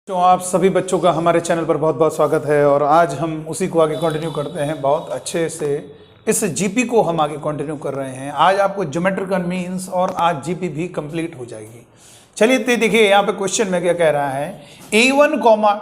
तो आप सभी बच्चों का हमारे चैनल पर बहुत बहुत स्वागत है और आज हम उसी को आगे कंटिन्यू करते हैं। बहुत अच्छे से इस जीपी को हम आगे कंटिन्यू कर रहे हैं। आज आपको ज्योमेट्रिकल मीन्स और आज जीपी भी कंप्लीट हो जाएगी। चलिए तो देखिए यहाँ पे क्वेश्चन में क्या कह रहा है। A1,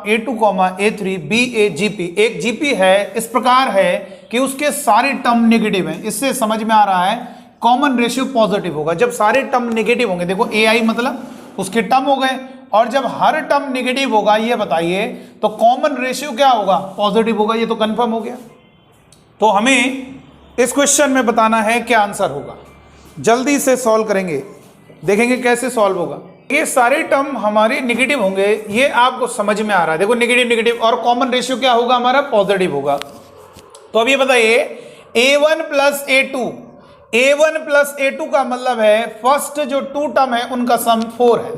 A2, A3, B A GP एक जीपी है, इस प्रकार है कि उसके सारे टर्म नेगेटिव हैं। इससे समझ में आ रहा है कॉमन रेशियो पॉजिटिव होगा। जब सारे टर्म नेगेटिव होंगे, देखो AI मतलब उसके टर्म हो गए, और जब हर टर्म नेगेटिव होगा ये बताइए तो कॉमन रेशियो क्या होगा, पॉजिटिव होगा। ये तो कंफर्म हो गया। तो हमें इस क्वेश्चन में बताना है क्या आंसर होगा। जल्दी से सॉल्व करेंगे, देखेंगे कैसे सॉल्व होगा। ये सारे टर्म हमारे नेगेटिव होंगे, ये आपको समझ में आ रहा है। देखो नेगेटिव नेगेटिव और कॉमन रेशियो क्या होगा हमारा, पॉजिटिव होगा। तो अब ये बताइए A1 प्लस A2 का मतलब है फर्स्ट जो टू टर्म है उनका सम 4 है,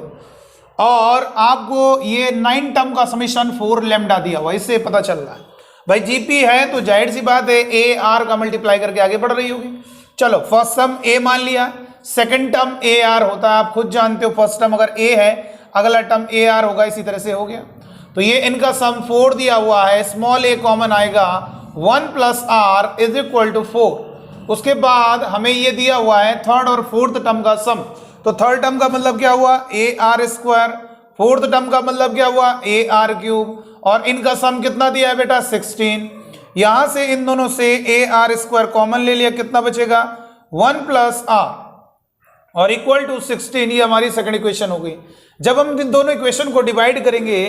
और आपको ये 9 टर्म का समीशन 4 लैम्डा दिया हुआ, इससे पता चल रहा है भाई जीपी है तो जाहिर सी बात है ए आर का मल्टीप्लाई करके आगे बढ़ रही होगी। चलो फर्स्ट टर्म ए मान लिया, सेकंड टर्म ए आर होता है, आप खुद जानते हो फर्स्ट टर्म अगर ए है अगला टर्म ए आर होगा, इसी तरह से हो गया। तो ये इनका सम 4 दिया हुआ है, स्मॉल ए कॉमन आएगा 1 plus r is equal to 4। उसके बाद हमें ये दिया हुआ है थर्ड और फोर्थ टर्म का सम। तो थर्ड टर्म का मतलब क्या हुआ ए आर स्क्वायर, फोर्थ टर्म का मतलब क्या हुआ ए आर क्यूब, और इनका सम कितना दिया है बेटा 16। यहां से इन दोनों से ए आर स्क्वायर कॉमन ले लिया, कितना बचेगा 1 प्लस आर और इक्वल टू 16। ये हमारी सेकंड इक्वेशन हो गई। जब हम इन दोनों इक्वेशन को डिवाइड करेंगे,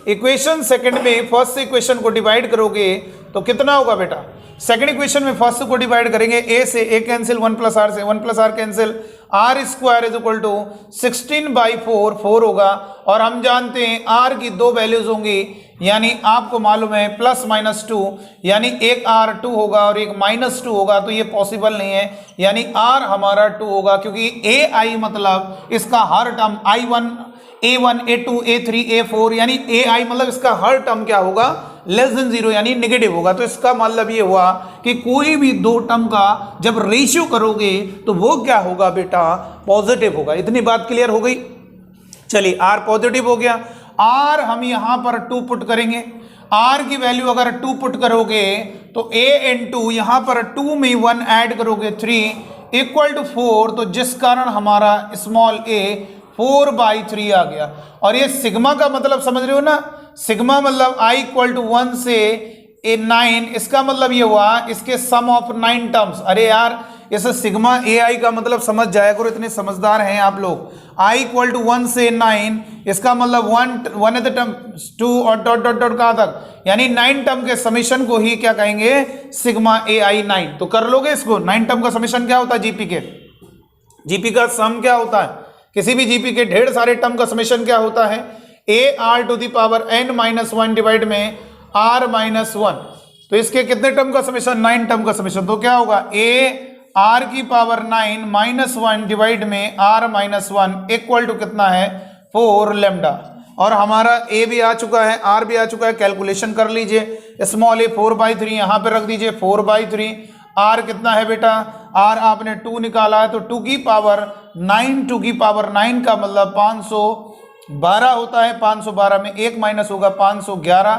इक्वेशन सेकंड में फर्स्ट से इक्वेशन को डिवाइड करोगे तो कितना होगा बेटा, सेकंड इक्वेशन में फर्स्ट को डिवाइड करेंगे, ए से ए कैंसिल, 1 प्लस आर से 1 plus r cancel, r square is equal to 16/4 होगा। और हम जानते हैं आर की 2 वैल्यूज होंगी, यानी आपको मालूम है प्लस माइनस 2, यानी एक आर 2 होगा और एक माइनस 2 होगा, तो ये पॉसिबल नहीं है, यानी आर हमारा 2 होगा, क्योंकि ए आई मतलब इसका हर term I1, A1, A2, A3, A4 यानी AI मतलब इसका हर टर्म क्या होगा, लेस देन 0 यानी नेगेटिव होगा। तो इसका मतलब ये हुआ कि कोई भी दो टर्म का जब रेशियो करोगे तो वो क्या होगा बेटा, पॉजिटिव होगा। इतनी बात क्लियर हो गई। चलिए R पॉजिटिव हो गया, R हम यहां पर 2 पुट करेंगे। R की वैल्यू अगर 2 पुट करोगे तो A इंटू यहां पर 2 में 1 ऐड करोगे 3 इक्वल टू 4, तो जिस कारण हमारा स्मॉल a 4/3 आ गया। और ये सिग्मा का मतलब समझ रहे हो ना, सिग्मा मतलब I इक्वल टू 1 से ए 9, इसका मतलब ये हुआ इसके सम ऑफ 9 टर्म्स। अरे यार इस सिग्मा ए आई का मतलब समझ जाया करो, इतने समझदार हैं आप लोग। I इक्वल टू 1 से 9, इसका मतलब 1 टर्म 2 और डॉट डॉट डॉट कहाँ तक, यानी 9 टर्म के समीशन को ही क्या कहेंगे, सिग्मा ए आई 9। तो कर लोगे इसको। 9 टर्म का समीशन क्या होता है जीपी के, जीपी का सम क्या होता है, किसी भी जीपी के ढेर सारे टर्म का समेशन क्या होता है, a r to the power n-1 divide में r-1। तो इसके कितने टर्म का समेशन, 9 टर्म का समेशन। तो क्या होगा ए आर की पावर 9 -1 डिवाइड में r-1 इक्वल टू कितना है 4 लैम्डा। और हमारा ए भी आ चुका है, आर भी आ चुका है, कैलकुलेशन कर लीजिए। स्मॉल ए 4/3 यहां पर रख दीजिए, 4/3। आर कितना है बेटा, आर आपने 2 निकाला है तो 2 की पावर 9, 2 की पावर 9 का मतलब 512 होता है। 512 में 1 माइनस होगा 511,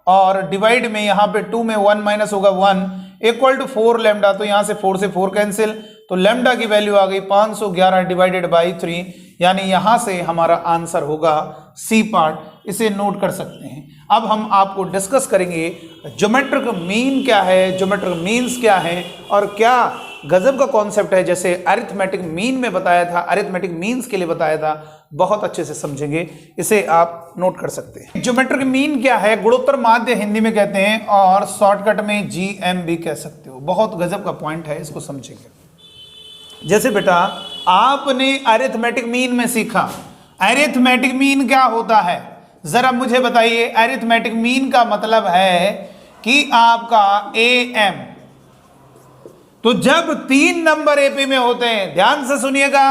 और डिवाइड में यहाँ पे 2 में 1 माइनस होगा 1 इक्वल टू 4 लैम्डा। तो यहाँ से 4 से 4 कैंसिल, तो लैम्डा की वैल्यू आ गई 511 डिवाइडेड बाई 3, यानी यहाँ से हमारा आंसर होगा सी पार्ट। इसे नोट कर सकते हैं। अब हम आपको डिस्कस करेंगे ज्योमेट्रिक मीन क्या है, ज्योमेट्रिक मीन्स क्या है, और क्या गजब का कॉन्सेप्ट है। जैसे अरिथमेटिक मीन में बताया था, अरिथमेटिक मीन्स के लिए बताया था, बहुत अच्छे से समझेंगे, इसे आप नोट कर सकते हैं। ज्योमेट्रिक मीन क्या है, गुणोत्तर माध्य हिंदी में कहते हैं, और शॉर्टकट में GM भी कह सकते हो। बहुत गजब का पॉइंट है, इसको समझेंगे। जैसे बेटा आपने अरिथमेटिक मीन में सीखा, अरिथमेटिक मीन क्या होता है, जरा मुझे बताइए। अरिथमेटिक मीन का मतलब है कि आपका AM, तो जब 3 नंबर एपी में होते हैं, ध्यान से सुनिएगा,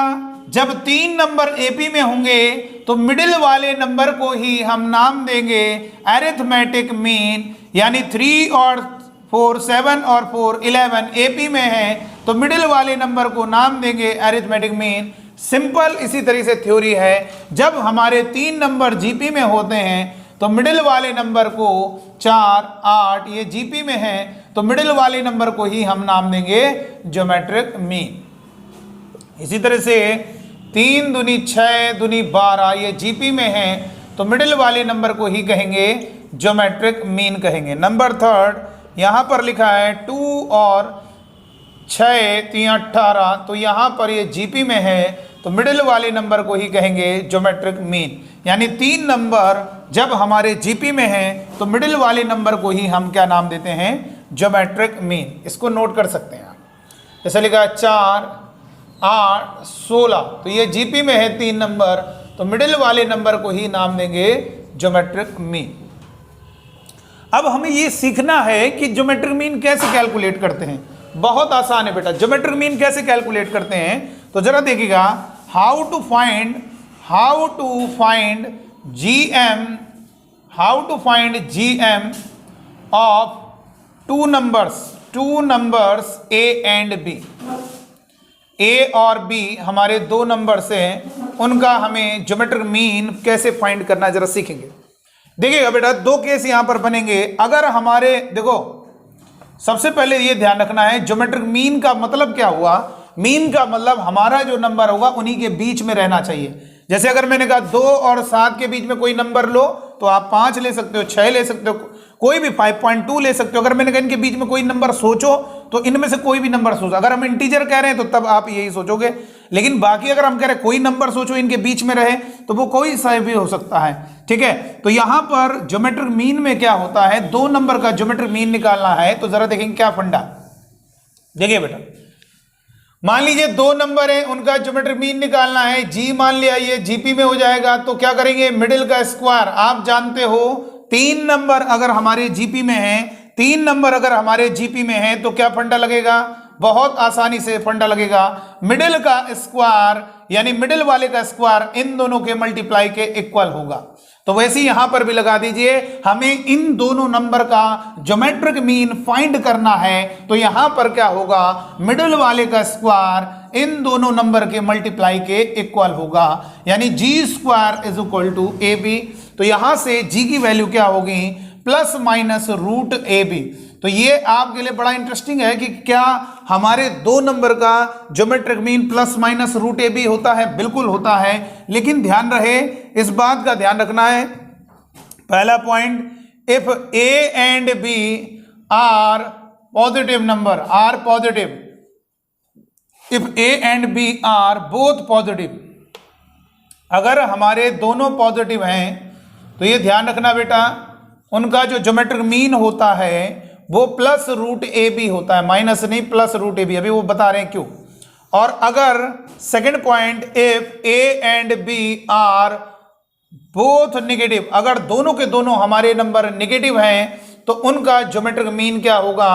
जब 3 नंबर एपी में होंगे तो मिडिल वाले नंबर को ही हम नाम देंगे अरिथमेटिक मीन, यानी 3 और 4 7 और 4 11 एपी में है तो मिडिल वाले नंबर को नाम देंगे अरिथमेटिक मीन। सिंपल इसी तरह से थ्योरी है। जब हमारे 3 नंबर जीपी में होते हैं तो मिडिल वाले नंबर को 4, 8 ये जीपी में है, तो मिडिल वाले नंबर को ही हम नाम देंगे ज्योमेट्रिक मीन। इसी तरह से 3 दूनी 6 दूनी 12 ये जीपी में है, तो मिडिल वाले नंबर को ही कहेंगे ज्योमेट्रिक मीन कहेंगे। नंबर 3 यहाँ पर लिखा है 2 और 6 3 18, तो यहाँ पर ये जीपी में है, तो मिडिल वाले नंबर को ही कहेंगे ज्योमेट्रिक मीन। यानी 3 नंबर जब हमारे जीपी में है तो मिडिल वाले नंबर को ही हम क्या नाम देते हैं, ज्योमेट्रिक मीन। इसको नोट कर सकते हैं आप, जैसे लिखा 4 8 16, तो ये जीपी में है 3 नंबर, तो मिडिल वाले नंबर को ही नाम देंगे ज्योमेट्रिक मीन। अब हमें ये सीखना है कि ज्योमेट्रिक मीन कैसे कैलकुलेट करते हैं। बहुत आसान है बेटा, ज्योमेट्रिक मीन कैसे कैलकुलेट करते हैं, तो जरा देखिएगा, how to find of two numbers A and B. A और बी हमारे 2 नंबर्स हैं, उनका हमें ज्योमेट्रिक मीन कैसे फाइंड करना है जरा सीखेंगे। देखिएगा बेटा, 2 केस यहां पर बनेंगे। अगर हमारे, देखो सबसे पहले ये ध्यान रखना है ज्योमेट्रिक मीन का मतलब क्या हुआ। मीन का मतलब हमारा जो नंबर होगा उन्हीं के बीच में रहना चाहिए। जैसे अगर मैंने कहा 2 और 7 के बीच में कोई नंबर लो, तो आप 5 ले सकते हो, 6 ले सकते हो, कोई भी 5.2 ले सकते हो। अगर मैंने कहा इनके बीच में कोई नंबर सोचो, तो इनमें से कोई भी नंबर सोचो। अगर हम इंटीजर कह रहे हैं तो तब आप यही सोचोगे, लेकिन बाकी अगर हम कह रहे हैं कोई नंबर सोचो इनके बीच में रहे, तो वो कोई सा भी हो सकता है। ठीक है, तो यहां पर ज्योमेट्रिक मीन में क्या होता है, 2 नंबर का ज्योमेट्रिक मीन निकालना है। तो जरा देखेंगे क्या फंडा। देखिए बेटा, मान लीजिए 2 नंबर है, उनका ज्योमेट्रिक मीन निकालना है। जी मान लिया ये जीपी में हो जाएगा, तो क्या करेंगे, मिडिल का स्क्वायर। आप जानते हो 3 नंबर अगर हमारे जीपी में है, 3 नंबर अगर हमारे जीपी में है, तो क्या फंडा लगेगा, बहुत आसानी से फंडा लगेगा, मिडिल का स्क्वायर यानी मिडिल वाले का स्क्वायर इन दोनों के मल्टीप्लाई के इक्वल होगा। तो वैसे ही यहां पर भी लगा दीजिए, हमें इन दोनों नंबर का ज्योमेट्रिक मीन फाइंड करना है। तो यहां पर क्या होगा, मिडिल वाले का स्क्वायर इन दोनों नंबर के मल्टीप्लाई के इक्वल होगा, यानी g² is equal to AB। तो यहां से g की वैल्यू क्या होगी, ±√AB। तो ये आपके लिए बड़ा इंटरेस्टिंग है कि क्या हमारे 2 नंबर का ज्योमेट्रिक मीन ±√AB होता है, बिल्कुल होता है। लेकिन ध्यान रहे, इस बात का ध्यान रखना है, पहला point, if A and B are positive number, are positive, if A and B are both positive, अगर हमारे दोनों पॉजिटिव हैं, तो ये ध्यान रखना बेटा, उनका जो ज्योमेट्रिक मीन होता है वो +√AB होता है, माइनस नहीं, +√AB। अभी वो बता रहे हैं क्यों। और अगर second point, if A and B are both negative, अगर दोनों के दोनों हमारे नंबर नेगेटिव हैं, तो उनका ज्योमेट्रिक मीन क्या होगा,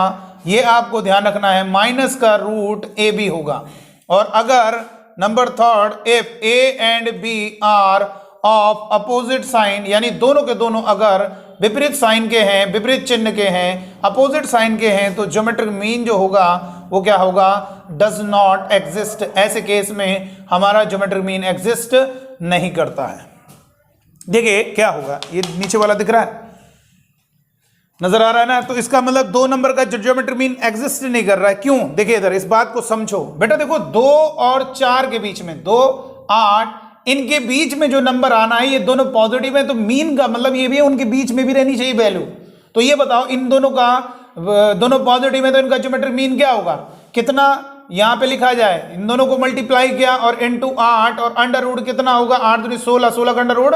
ये आपको ध्यान रखना है, -√AB होगा। और अगर number 3, if A and B are of opposite sign, यानी दोनों के दोनों अगर विपरीत साइन के हैं, विपरीत चिन्ह के हैं, अपोजिट साइन के हैं, तो ज्योमेट्रिक मीन जो होगा वो क्या होगा, डज नॉट एग्जिस्ट। ऐसे केस में हमारा ज्योमेट्रिक मीन एग्जिस्ट नहीं करता है। देखिए क्या होगा, ये नीचे वाला दिख रहा है, नजर आ रहा है ना। तो इसका मतलब 2 नंबर का ज्योमेट्रिक मीन एग्जिस्ट नहीं कर रहा है। क्यों, देखिए इधर, इस बात को समझो बेटा। देखो 2 और 4 के बीच में, 2 8 इनके बीच में जो नंबर आना है, ये दोनों पॉजिटिव है, तो मीन का मतलब ये भी है उनके बीच में भी रहनी चाहिए वैल्यू। तो ये बताओ, इन दोनों का, दोनों पॉजिटिव है, तो इनका ज्योमेट्रिक मीन क्या होगा, कितना यहां पे लिखा जाए, इन दोनों को मल्टीप्लाई किया और इनटू 8 और अंडर रूट कितना होगा, 8 दूनी 16, 16 का अंडर रूट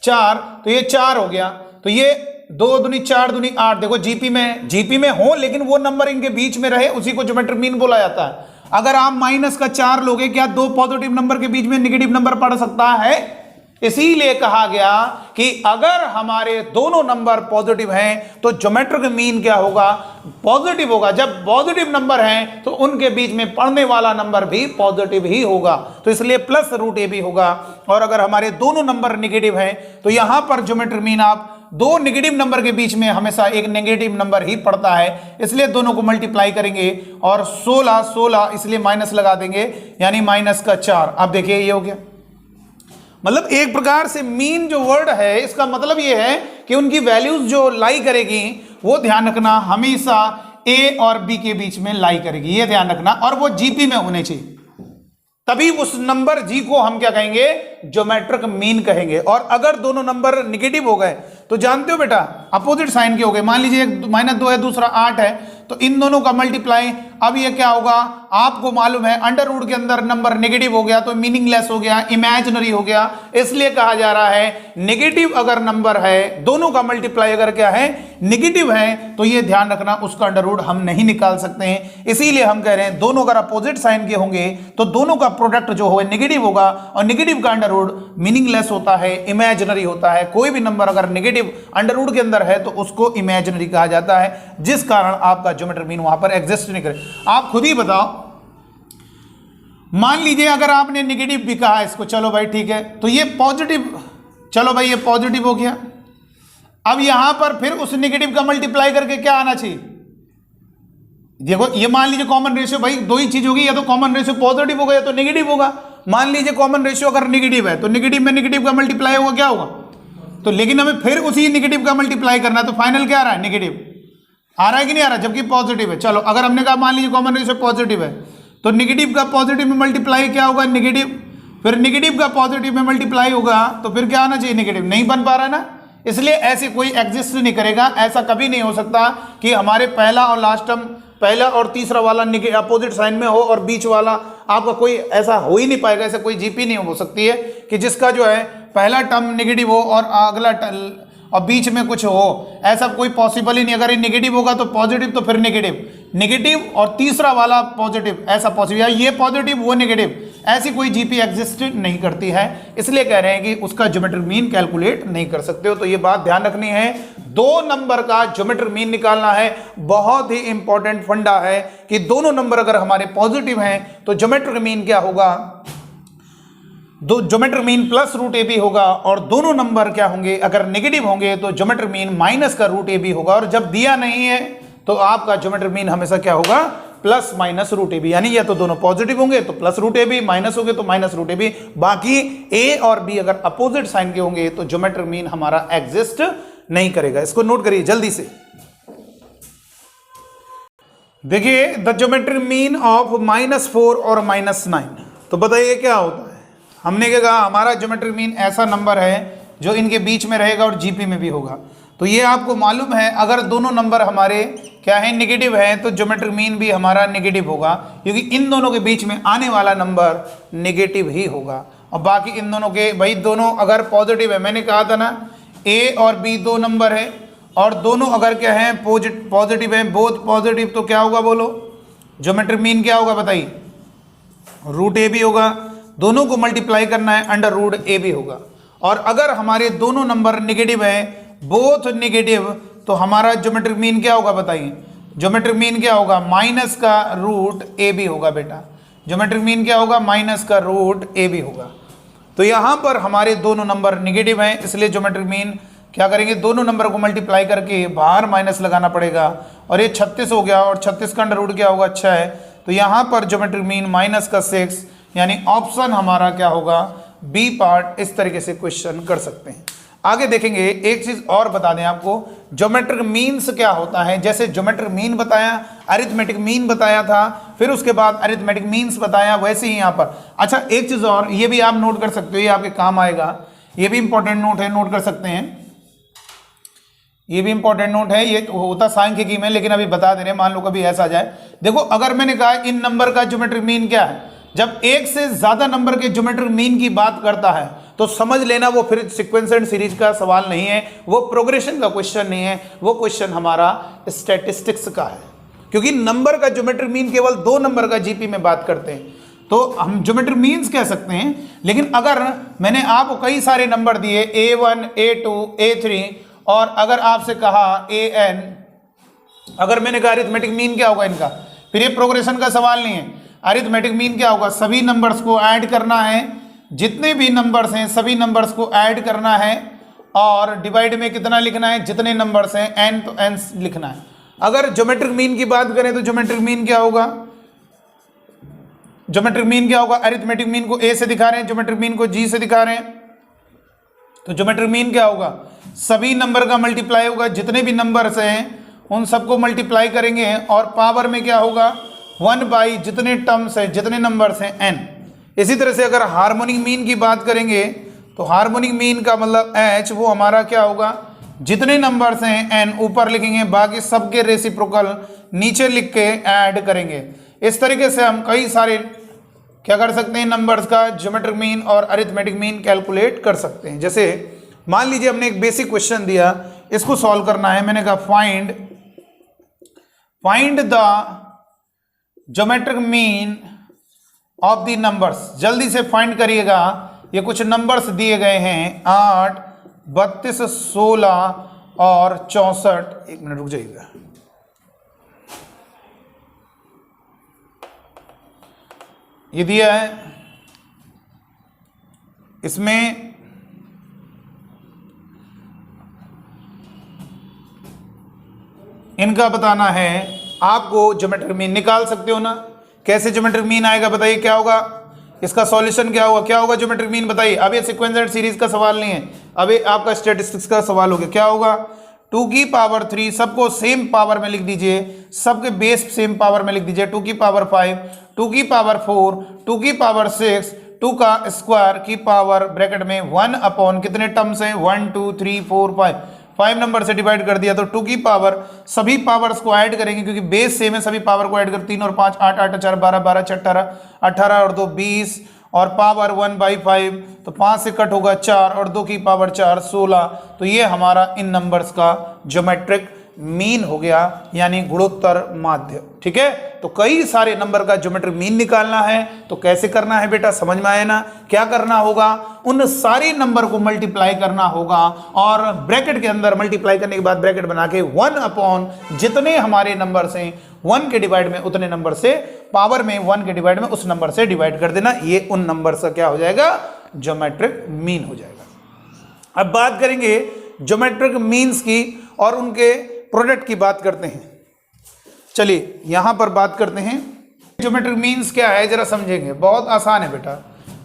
4, तो ये 4 हो गया। तो ये 2 दूनी 4 दूनी 8, देखो जीपी में हो, लेकिन वो नंबर इनके बीच में रहे, उसी को ज्योमेट्रिक मीन बोला जाता है। अगर आप -4 लोगे, क्या 2 पॉजिटिव नंबर के बीच में नेगेटिव नंबर पड़ सकता है? इसीलिए कहा गया कि अगर हमारे दोनों नंबर पॉजिटिव हैं तो ज्योमेट्रिक मीन क्या होगा, पॉजिटिव होगा। जब पॉजिटिव नंबर हैं तो उनके बीच में पड़ने वाला नंबर भी पॉजिटिव ही होगा, तो इसलिए +√AB होगा। और अगर हमारे दोनों नंबर नेगेटिव हैं तो यहां पर ज्योमेट्रिक मीन आप 2 नेगेटिव नंबर के बीच में हमेशा एक नेगेटिव नंबर ही पड़ता है, इसलिए दोनों को मल्टीप्लाई करेंगे और 16 इसलिए माइनस लगा देंगे, यानी -4। अब देखिए ये हो गया मतलब एक प्रकार से मीन जो वर्ड है इसका मतलब ये है कि उनकी वैल्यूज जो लाई करेगी वो ध्यान रखना हमेशा ए और बी के बीच में लाई करेगी, ये ध्यान रखना, और वो जीपी में होने चाहिए, तभी उस नंबर जी को हम क्या कहेंगे, ज्योमेट्रिक मीन कहेंगे। और अगर दोनों नंबर निगेटिव हो गए तो जानते हो बेटा अपोजिट साइन के हो गए, मान लीजिए -2 है दूसरा 8 है, तो इन दोनों का मल्टीप्लाई, अब ये क्या होगा आपको मालूम है, अंडर रूट के अंदर नंबर नेगेटिव हो गया तो मीनिंगलेस हो गया, इमेजिनरी हो गया, इसलिए कहा जा रहा है नेगेटिव अगर नंबर है, दोनों का मल्टीप्लाई अगर क्या है नेगेटिव है, तो ये ध्यान रखना उसका अंडर रूट हम नहीं निकाल सकते हैं। इसीलिए हम कह रहे हैं दोनों अगर अपोजिट साइन के होंगे तो दोनों का प्रोडक्ट जो है नेगेटिव होगा, और नेगेटिव का अंडर रूट मीनिंगलेस होता है, इमेजिनरी होता है। कोई भी नंबर अगर नेगेटिव अंडर रूट के अंदर है तो उसको इमेजिनरी कहा जाता है, जिस कारण आपका ज्योमेट्रिक मीन वहां पर एग्जिस्ट नहीं करे। आप खुद ही बताओ, मान लीजिए अगर आपने नेगेटिव भी कहा इसको, चलो भाई ठीक है, तो ये पॉजिटिव, चलो भाई ये पॉजिटिव हो गया, अब यहां पर फिर उस नेगेटिव का मल्टीप्लाई करके क्या आना चाहिए, देखो ये मान लीजिए कॉमन रेशियो, भाई दो ही चीज होगी, या तो कॉमन रेशियो पॉजिटिव होगा या तो नेगेटिव होगा। मान लीजिए कॉमन रेशियो अगर नेगेटिव है तो नेगेटिव में नेगेटिव का मल्टीप्लाई होगा, क्या होगा, तो लेकिन हमें फिर उसी नेगेटिव का मल्टीप्लाई करना है, तो फाइनल क्या आ रहा है, नेगेटिव आ रहा है कि नहीं आ रहा, जबकि पॉजिटिव है। चलो अगर हमने कहा मान लीजिए कॉमन रेशियो पॉजिटिव है, तो नेगेटिव का पॉजिटिव में मल्टीप्लाई क्या होगा, नेगेटिव, फिर नेगेटिव का पॉजिटिव में मल्टीप्लाई होगा, तो फिर क्या आना चाहिए, नेगेटिव। नहीं बन पा रहा है ना, इसलिए ऐसे कोई एग्जिस्ट नहीं करेगा, ऐसा कभी नहीं हो सकता कि हमारे पहला और लास्ट टर्म, पहला और तीसरा वाला अपोजिट साइन में हो और बीच वाला आपका कोई, ऐसा हो ही नहीं पाएगा, ऐसा कोई जीपी नहीं हो सकती है कि जिसका जो है पहला टर्म नेगेटिव हो और अगला और बीच में कुछ हो, ऐसा कोई पॉसिबल ही नहीं। अगर ये नेगेटिव होगा तो पॉजिटिव, तो फिर नेगेटिव, नेगेटिव और तीसरा वाला पॉजिटिव, ऐसा पॉसिबल, ये पॉजिटिव वो नेगेटिव, ऐसी कोई जीपी एग्जिस्ट नहीं करती है, इसलिए कह रहे हैं कि उसका ज्योमेट्रिक मीन कैलकुलेट नहीं कर सकते हो। तो ये बात ध्यान रखनी है, दो नंबर का ज्योमेट्रिक मीन निकालना है, बहुत ही इंपॉर्टेंट फंडा है कि दोनों नंबर अगर हमारे पॉजिटिव हैं तो ज्योमेट्रिक मीन क्या होगा, दो geometric mean plus root a b होगा, और दोनों नंबर क्या होंगे अगर नेगेटिव होंगे तो ज्योमेट्रिक मीन माइनस का रूट ए बी होगा, और जब दिया नहीं है तो आपका ज्योमेट्रिक मीन हमेशा क्या होगा, plus minus root a b, यानी या तो दोनों पॉजिटिव होंगे तो plus root a b, minus होंगे तो माइनस रूट ए बी। बाकी ए और बी अगर अपोजिट साइन के होंगे तो ज्योमेट्रिक मीन हमारा एग्जिस्ट नहीं करेगा। इसको नोट करिए जल्दी से, देखिए द ज्योमेट्रिक मीन ऑफ -4 और -9, तो बताइए क्या होता है। हमने क्या कहा, हमारा ज्योमेट्रिक मीन ऐसा नंबर है जो इनके बीच में रहेगा और जीपी में भी होगा। तो ये आपको मालूम है अगर दोनों नंबर हमारे क्या है, नेगेटिव है, तो ज्योमेट्रिक मीन भी हमारा नेगेटिव होगा, क्योंकि इन दोनों के बीच में आने वाला नंबर नेगेटिव ही होगा। और बाकी इन दोनों के, भाई दोनों अगर पॉजिटिव है, मैंने कहा था ना ए और बी दो नंबर है, और दोनों अगर क्या है पॉजिटिव है, बोथ पॉजिटिव, तो क्या होगा बोलो, ज्योमेट्रिक मीन क्या होगा बताइए, रूट ए बी होगा, दोनों को मल्टीप्लाई करना है, अंडर रूट ए बी होगा। और अगर हमारे दोनों नंबर नेगेटिव है, बोथ नेगेटिव, तो हमारा ज्योमेट्रिक मीन क्या होगा बताइए, ज्योमेट्रिक मीन क्या होगा, माइनस का रूट ए बी होगा बेटा, ज्योमेट्रिक मीन क्या होगा, माइनस का रूट ए बी होगा। तो यहां पर हमारे दोनों नंबर नेगेटिव हैं, इसलिए ज्योमेट्रिक मीन क्या करेंगे, दोनों नंबर को मल्टीप्लाई करके बाहर माइनस लगाना पड़ेगा, और ये 36 हो गया, और 36 का अंडर रूट क्या होगा, अच्छा है, तो यहां पर ज्योमेट्रिक मीन माइनस का 6, यानी ऑप्शन हमारा क्या होगा, बी पार्ट। इस तरीके से क्वेश्चन कर सकते हैं। आगे देखेंगे, एक चीज और बता दें आपको, ज्योमेट्रिक मीन्स क्या होता है। जैसे ज्योमेट्रिक मीन बताया, अरिथमेटिक मीन बताया था, फिर उसके बाद अरिथमेटिक मीन्स बताया, वैसे ही यहाँ पर। अच्छा एक चीज और, ये भी आप नोट कर सकते हो, ये आपके काम आएगा, ये भी इंपॉर्टेंट नोट है, नोट कर सकते हैं, ये भी इंपॉर्टेंट नोट है, ये होता सांख्यिकी में, लेकिन अभी बता दे रहे हैं, मान लो कभी ऐसा जाए। देखो अगर मैंने कहा इन नंबर का ज्योमेट्रिक मीन क्या है, जब एक से ज्यादा नंबर के ज्योमेट्रिक मीन की बात करता है तो समझ लेना वो फिर सीक्वेंस एंड सीरीज का सवाल नहीं है, वो प्रोग्रेशन का क्वेश्चन नहीं है, वो क्वेश्चन हमारा स्टैटिस्टिक्स का है, क्योंकि नंबर का ज्योमेट्रिक मीन केवल दो नंबर का जीपी में बात करते हैं, तो हम ज्योमेट्रिक मीन्स कह सकते हैं। लेकिन अगर मैंने आपको कई सारे नंबर दिए A1, A2, A3, और अगर आपसे कहा AN, अगर मैंने कहा अरिथमेटिक मीन क्या होगा इनका, फिर ये प्रोग्रेशन का सवाल नहीं है। अरिथमेटिक मीन क्या होगा, सभी नंबर्स को ऐड करना है, जितने भी नंबर्स हैं सभी नंबर्स को ऐड करना है, और डिवाइड में कितना लिखना है, जितने नंबर्स हैं n तो n लिखना है। अगर ज्योमेट्रिक मीन की बात करें तो ज्योमेट्रिक मीन क्या होगा, ज्योमेट्रिक मीन क्या होगा, अरिथमेटिक मीन को a से दिखा रहे हैं, ज्योमेट्रिक मीन को g से दिखा रहे हैं, तो ज्योमेट्रिक मीन क्या होगा, सभी नंबर का मल्टीप्लाई होगा, जितने भी नंबर्स हैं उन सबको मल्टीप्लाई करेंगे और पावर में क्या होगा 1 बाई जितने टर्म्स है जितने नंबर्स हैं n। इसी तरह से अगर हार्मोनिक मीन की बात करेंगे तो हार्मोनिक मीन का मतलब h वो हमारा क्या होगा, जितने नंबर्स हैं n ऊपर लिखेंगे, बाकी सबके रेसिप्रोकल नीचे लिख के ऐड करेंगे। इस तरीके से हम कई सारे क्या कर सकते हैं, नंबर्स का ज्योमेट्रिक मीन और अरिथमेटिक मीन कैलकुलेट कर सकते हैं। जैसे मान लीजिए हमने एक बेसिक क्वेश्चन दिया, इसको सॉल्व करना है, मैंने कहा find the geometric mean of the numbers. जल्दी से फाइंड करिएगा, ये कुछ नंबर्स दिए गए हैं 8, 32, 16 और 64। एक मिनट रुक जाइएगा, ये दिया है, इसमें इनका बताना है आपको। ज्योमेट्रिक मीन निकाल सकते हो ना, कैसे ज्योमेट्रिक मीन आएगा बताइए, क्या होगा इसका सॉल्यूशन, क्या होगा, क्या होगा ज्योमेट्रिक मीन बताइए। अब ये सीक्वेंस एंड सीरीज का सवाल नहीं है, अब ये आपका स्टैटिस्टिक्स का सवाल हो गया। क्या होगा 2 की पावर 3, सबको सेम पावर में लिख दीजिए, सबके बेस सेम पावर में लिख दीजिए। 2 की पावर 5, 2 की पावर 4, 2 की पावर 6, 2 का स्क्वायर की पावर ब्रैकेट में 1 अपॉन कितने टर्म्स हैं 1 2 3 4 5 नंबर से डिवाइड कर दिया। तो 2 की पावर सभी पावर्स को ऐड करेंगे क्योंकि बेस सेम है, सभी पावर को ऐड कर 3 और 5 8 8 4 12 12 6 18 18 और 2 20 और पावर 1/5, तो 5 से कट होगा 4 और 2 की पावर 4 16। तो ये हमारा इन नंबर्स का ज्योमेट्रिक मीन हो गया, यानी गुणोत्तर माध्य। ठीक है, तो कई सारे नंबर का ज्योमेट्रिक मीन निकालना है, तो कैसे करना है बेटा, समझ में आए ना। क्या करना होगा, उन सारे नंबर को मल्टीप्लाई करना होगा और ब्रैकेट के अंदर मल्टीप्लाई करने के बाद ब्रैकेट बना के 1 अपॉन जितने हमारे नंबर हैं 1 के डिवाइड में उतने नंबर से, पावर में 1 के डिवाइड में उस नंबर से डिवाइड कर देना। ये उन नंबर का क्या हो जाएगा, ज्योमेट्रिक मीन हो जाएगा। अब बात करेंगे ज्योमेट्रिक मीन्स की और उनके प्रोडक्ट की बात करते हैं। चलिए यहां पर बात करते हैं ज्योमेट्रिक मीन्स क्या है, जरा समझेंगे। बहुत आसान है बेटा,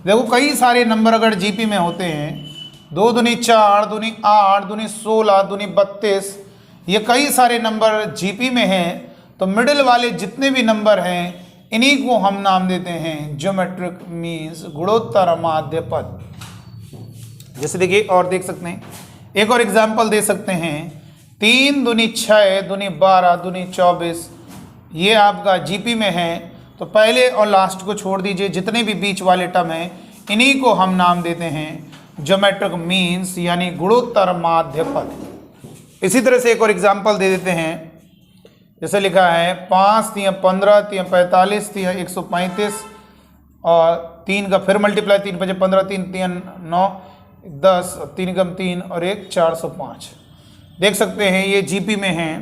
देखो कई सारे नंबर अगर जीपी में होते हैं, 2 दूनी 4, दूनी 8, दूनी 16, दूनी 32, ये कई सारे नंबर जीपी में हैं, तो मिडिल वाले जितने भी नंबर हैं इन्हीं को हम नाम देते हैं ज्योमेट्रिक मीन्स, गुणोत्तर माध्य पद। जैसे देखिए और देख सकते हैं, एक और एग्जाम्पल दे सकते हैं, 3 दूनी 6, दूनी 12, दूनी 24, ये आपका जीपी में है। तो पहले और लास्ट को छोड़ दीजिए, जितने भी बीच वाले टर्म हैं इन्हीं को हम नाम देते हैं ज्योमेट्रिक मीन्स, यानी गुणोत्तर माध्य पद। इसी तरह से एक और एग्जाम्पल दे देते हैं, जैसे लिखा है 5 3 15 3 45 3 135 और 3 का फिर मल्टीप्लाई, 3 5 15 3 3 9 10 3 कम 3 और 1 405। देख सकते हैं ये जीपी में हैं,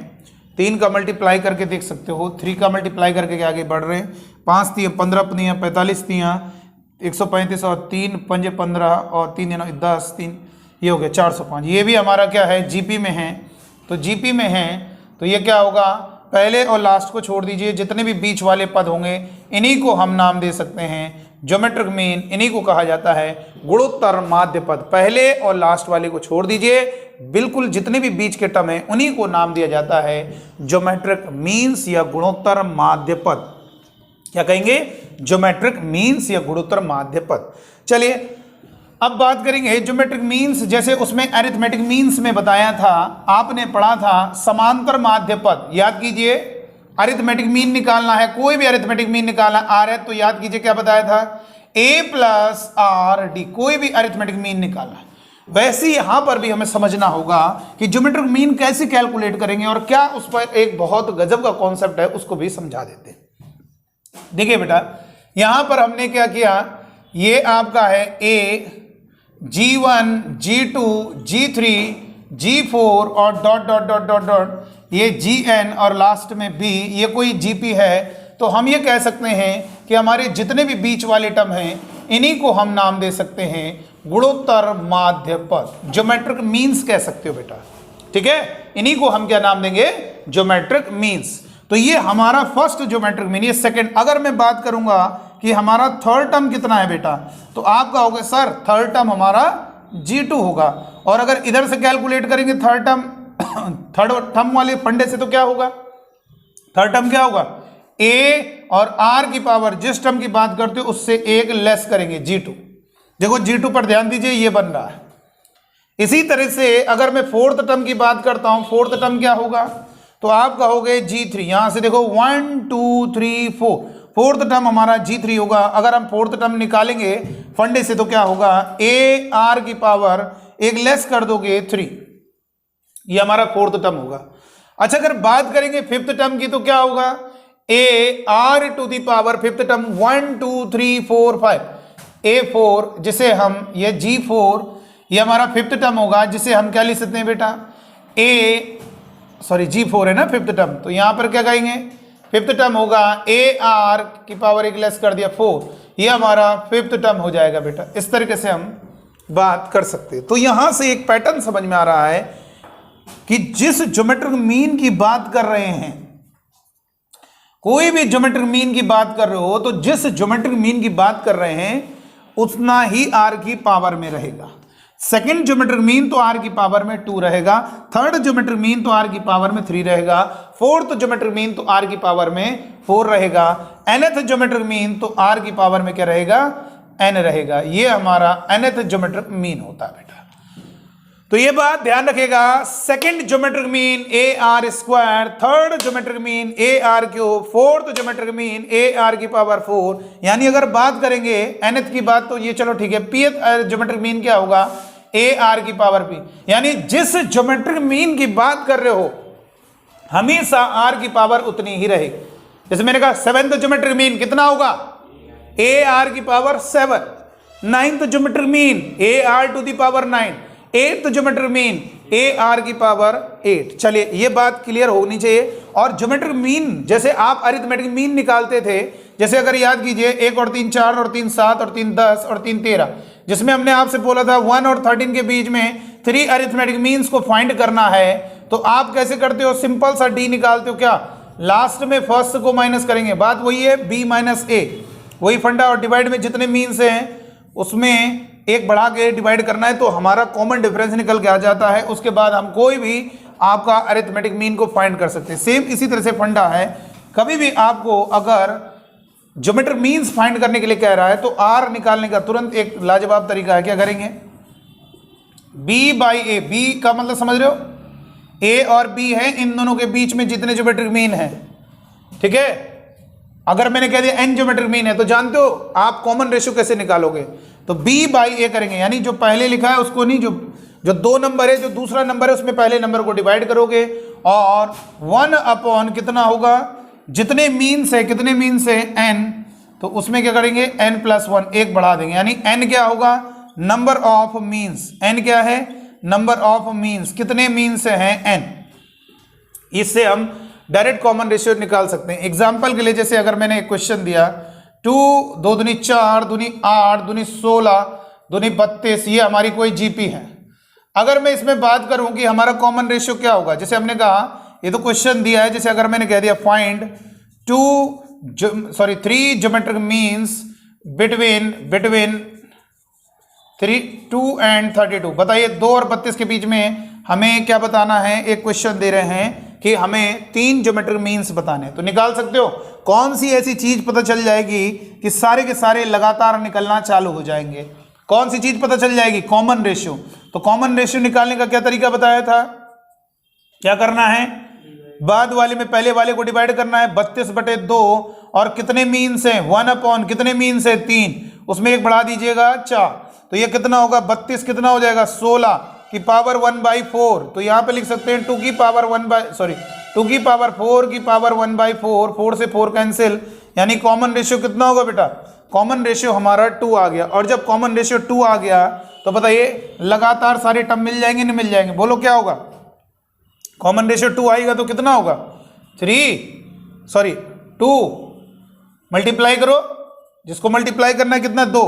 3 का मल्टीप्लाई करके देख सकते हो, 3 का मल्टीप्लाई करके आगे बढ़ रहे हैं। 5 3 15 3 45 3 135 और 3 5 15 और 3 10 3, ये हो गया 405। ये भी हमारा क्या है, जीपी में है। तो जीपी में है तो ये क्या होगा, पहले और लास्ट को छोड़ दीजिए, जितने भी बीच वाले पद होंगे इन्हीं को हम नाम दे सकते हैं ज्योमेट्रिक मीन, इन्हीं को कहा जाता है गुणोत्तर माध्य पद। पहले और लास्ट वाले को छोड़ दीजिए, बिल्कुल जितने भी बीच के टर्म हैं उन्हीं को नाम दिया जाता है ज्योमेट्रिक मीन्स या गुणोत्तर माध्य पद। क्या कहेंगे, ज्योमेट्रिक मीन्स या गुणोत्तर माध्य पद। चलिए अब बात करेंगे ज्योमेट्रिक मीन्स, जैसे उसमें अरिथमेटिक मीन्स में बताया था, आपने पढ़ा था समांतर माध्य पद। याद कीजिए, अरिथमेटिक मीन निकालना है, कोई भी अरिथमेटिक मीन निकालना आ रहा है तो याद कीजिए क्या बताया था, a + r/d, कोई भी अरिथमेटिक मीन निकालना है। वैसे यहां पर भी हमें समझना होगा कि ज्योमेट्रिक मीन कैसे कैलकुलेट करेंगे, और क्या उस पर एक बहुत गजब का कॉन्सेप्ट है, उसको भी समझा देते हैं। देखिए बेटा, यहां पर हमने क्या किया, ये आपका है a, G1, G2, G3, G4 और dot dot dot dot dot, ये Gn और लास्ट में B, ये कोई GP है। तो हम ये कह सकते हैं कि हमारे जितने भी बीच वाले टर्म हैं इन्हीं को हम नाम दे सकते हैं गुणोत्तर माध्य पद, ज्योमेट्रिक मीन्स कह सकते हो बेटा। ठीक है, इन्हीं को हम क्या नाम देंगे, ज्योमेट्रिक मीन्स। तो ये हमारा फर्स्ट ज्योमेट्रिक मीन। ये सेकंड, अगर मैं बात करूंगा कि हमारा थर्ड टर्म कितना है बेटा, तो आप कहोगे सर थर्ड टर्म हमारा G2 होगा। और अगर इधर से कैलकुलेट करेंगे थर्ड टर्म वाले फंडे से तो क्या होगा, थर्ड टर्म क्या होगा, A और R की पावर जिस टर्म की बात करते हो उससे एक लेस करेंगे G2। देखो G2 पर ध्यान दीजिए, ये बन रहा है। इसी तरह से अगर मैं फोर्थ टर्म की बात करता हूं, फोर्थ टर्म क्या होगा, तो आप कहोगे G3। यहां से देखो 1 2 3 4, फोर्थ टर्म हमारा G3 होगा। अगर हम फोर्थ टर्म निकालेंगे फंडे से तो क्या होगा, A R की पावर एक लेस कर दोगे 3, ये हमारा फोर्थ टर्म होगा। अच्छा, अगर बात करेंगे फिफ्थ टर्म की तो क्या होगा, A R to the power fifth term 1 2 3 4 5, A4 जिसे हम, ये G4 ये हमारा फिफ्थ टर्म होगा, जिसे हम क्या लिख सकते हैं बेटा, G4 है ना फिफ्थ टर्म, तो यहां पर क्या कहेंगे, फिफ्थ टर्म होगा A R की पावर एक लेस कर दिया 4, ये हमारा फिफ्थ टर्म हो जाएगा बेटा। इस तरीके से हम बात कर सकते हैं। तो यहां से एक पैटर्न समझ में आ रहा है कि जिस ज्योमेट्रिक मीन की बात कर रहे हैं, कोई भी ज्योमेट्रिक मीन की बात कर रहे हो, तो जिस ज्योमेट्रिक मीन की बात कर रहे हैं उतना ही R की पावर में रहेगा। सेकंड ज्योमेट्रिक मीन तो R की पावर में 2 रहेगा, थर्ड ज्योमेट्रिक मीन तो R की पावर में 3 रहेगा, फोर्थ ज्योमेट्रिक मीन तो R की पावर में 4 रहेगा, nth ज्योमेट्रिक मीन तो R की पावर में क्या रहेगा, n रहेगा। ये हमारा nth ज्योमेट्रिक मीन होता है बेटा। तो ये बात ध्यान रखेगा, second geometric mean AR square, third geometric mean AR cube, fourth geometric mean AR की पावर 4। यानी अगर बात करेंगे nth की बात तो ये चलो ठीक है, pth ज्योमेट्रिक मीन क्या होगा, AR की पावर p। यानी जिस ज्योमेट्रिक मीन की बात कर रहे हो हमेशा R की पावर उतनी ही रहेगी। जैसे मैंने कहा सेवेंथ ज्योमेट्रिक मीन कितना होगा, AR की power 7, ninth geometric mean AR to the power 9, eighth geometric mean AR की पावर 8। चलिए ये बात क्लियर होनी चाहिए। और ज्योमेट्रिक मीन जैसे आप अरिथमेटिक मीन निकालते थे, जैसे अगर याद कीजिए 1 और 3 4 और 3 7 और 3 10 और 3 13, जिसमें हमने आपसे बोला था 1 और 13 के बीच में 3 अरिथमेटिक मीन्स को फाइंड करना है, तो आप कैसे करते हो, सिंपल सा D निकालते हो, क्या लास्ट में फर्स्ट को माइनस करेंगे, बात वही है B माइनस A, वही फंडा। और डिवाइड में जितने मीन्स हैं उसमें एक बढ़ा के डिवाइड करना है, तो हमारा कॉमन डिफरेंस निकल के आ जाता है। उसके बाद हम कोई भी आपका अरिथमेटिक मीन को फाइंड कर सकते हैं। सेम इसी तरह से फंडा है, कभी भी आपको अगर ज्योमेट्रिक मीन्स फाइंड करने के लिए कह रहा है तो R निकालने का तुरंत एक लाजवाब तरीका है, क्या करेंगे, B बाई A, B का मतलब समझ रहे हो, A और B है, इन दोनों के बीच में जितने ज्योमेट्रिक मीन है, ठीक है। अगर मैंने कह दिया n ज्योमेट्रिक मीन है तो जानते हो आप कॉमन रेशियो कैसे निकालोगे, तो B बाई A करेंगे, यानी जो पहले लिखा है उसको नहीं, जो 2 नंबर है, जो दूसरा नंबर है उसमें पहले नंबर को डिवाइड करोगे, और 1 अपॉन कितना होगा, जितने मीन्स है, कितने मीन्स है n, तो उसमें क्या करेंगे n प्लस 1 एक बढ़ा देंगे, यानी n क्या होगा, नंबर ऑफ मीन्स, n क्या है, नंबर ऑफ मीन्स, कितने मीन्स हैं n। इससे हम डायरेक्ट कॉमन रेशियो निकाल सकते हैं। एग्जाम्पल के लिए जैसे अगर मैंने एक क्वेश्चन दिया 2 2 दूनी 4 दूनी 8 दूनी 16 दूनी 32, ये हमारी कोई जीपी है। अगर मैं इसमें बात करूं कि हमारा कॉमन रेशियो क्या होगा, जैसे हमने कहा ये तो क्वेश्चन दिया है, जैसे अगर मैंने कह दिया find 3 geometric means between 2 and 32, बताइए 2 और 32 के बीच में हमें क्या बताना है। एक क्वेश्चन दे रहे हैं कि हमें 3 ज्योमेट्रिक मीन्स बताने हैं, तो निकाल सकते हो। कौन सी ऐसी चीज पता चल जाएगी कि सारे के सारे लगातार निकलना चालू हो जाएंगे, कौन सी चीज पता चल जाएगी, कॉमन रेशियो। तो कॉमन रेशियो निकालने का क्या तरीका बताया था, क्या करना है, बाद वाले में पहले वाले को डिवाइड करना है, 32/2, और कितने मीन्स हैं 1 अपॉन कितने मीन्स है 3, उसमें एक बढ़ा दीजिएगा 4, तो ये कितना होगा 32, कितना हो जाएगा 16 की पावर 1/4। तो यहाँ पे लिख सकते हैं 2 की पावर 2 की पावर 4 की पावर 1/4, 4 से 4 कैंसिल, यानी कॉमन रेशियो कितना होगा बेटा, कॉमन रेशियो हमारा 2 आ गया। और जब कॉमन रेशियो 2 आ गया तो बताइए लगातार सारे टर्म मिल जाएंगे नहीं मिल जाएंगे, बोलो क्या होगा, कॉमन रेशियो 2 आएगा तो कितना होगा 2 मल्टीप्लाई करो, जिसको मल्टीप्लाई करना है कितना 2,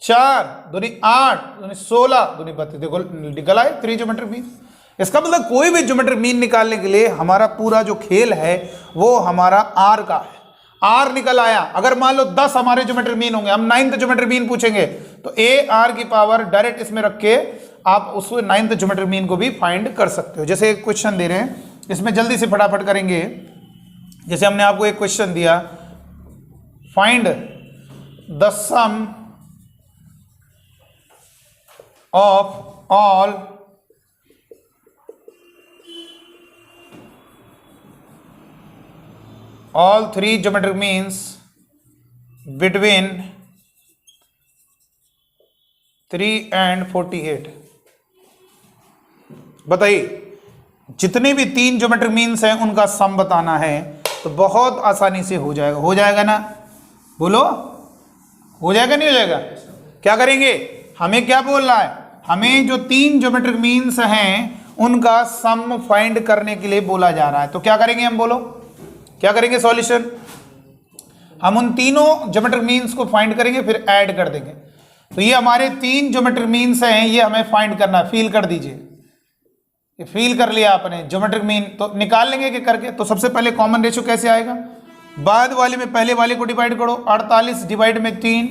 4 दूनी 8 दूनी 16 दूनी 32, देखो निकल आए 3 ज्योमेट्रिक मीन। इसका मतलब कोई भी ज्योमेट्रिक मीन निकालने के लिए हमारा पूरा जो खेल है वो हमारा आर का है, आर निकल आया। अगर मान लो 10 हमारे ज्योमेट्रिक मीन होंगे, हम 9th ज्योमेट्रिक मीन पूछेंगे तो ए आर की पावर डायरेक्ट इसमें रख के आप उस 9th ज्योमेट्रिक मीन को भी फाइंड कर सकते हो। जैसे एक क्वेश्चन दे रहे हैं, इसमें जल्दी से फटाफट करेंगे। जैसे हमने आपको एक क्वेश्चन दिया, find the sum of all 3 geometric means between 3 and 48। बताइए, जितने भी 3 ज्योमेट्रिक मीन्स हैं उनका सम बताना है। तो बहुत आसानी से हो जाएगा। हो जाएगा ना? बोलो, हो जाएगा नहीं हो जाएगा? क्या करेंगे? हमें क्या बोल रहा है? हमें जो 3 ज्योमेट्रिक मीन्स हैं उनका सम फाइंड करने के लिए बोला जा रहा है। तो क्या करेंगे हम? बोलो, क्या करेंगे? सॉल्यूशन, हम उन तीनों ज्योमेट्रिक मीन्स को फाइंड करेंगे, फिर ऐड कर देंगे। तो ये हमारे 3 ज्योमेट्रिक मीन्स हैं, ये हमें फाइंड करना है। फील कर दीजिए, ये फील कर लिया आपने ज्योमेट्रिक मीन। तो निकाल लेंगे कि करके। तो सबसे पहले कॉमन रेशियो कैसे आएगा? बाद वाले में पहले वाले को डिवाइड करो, 48 डिवाइड में 3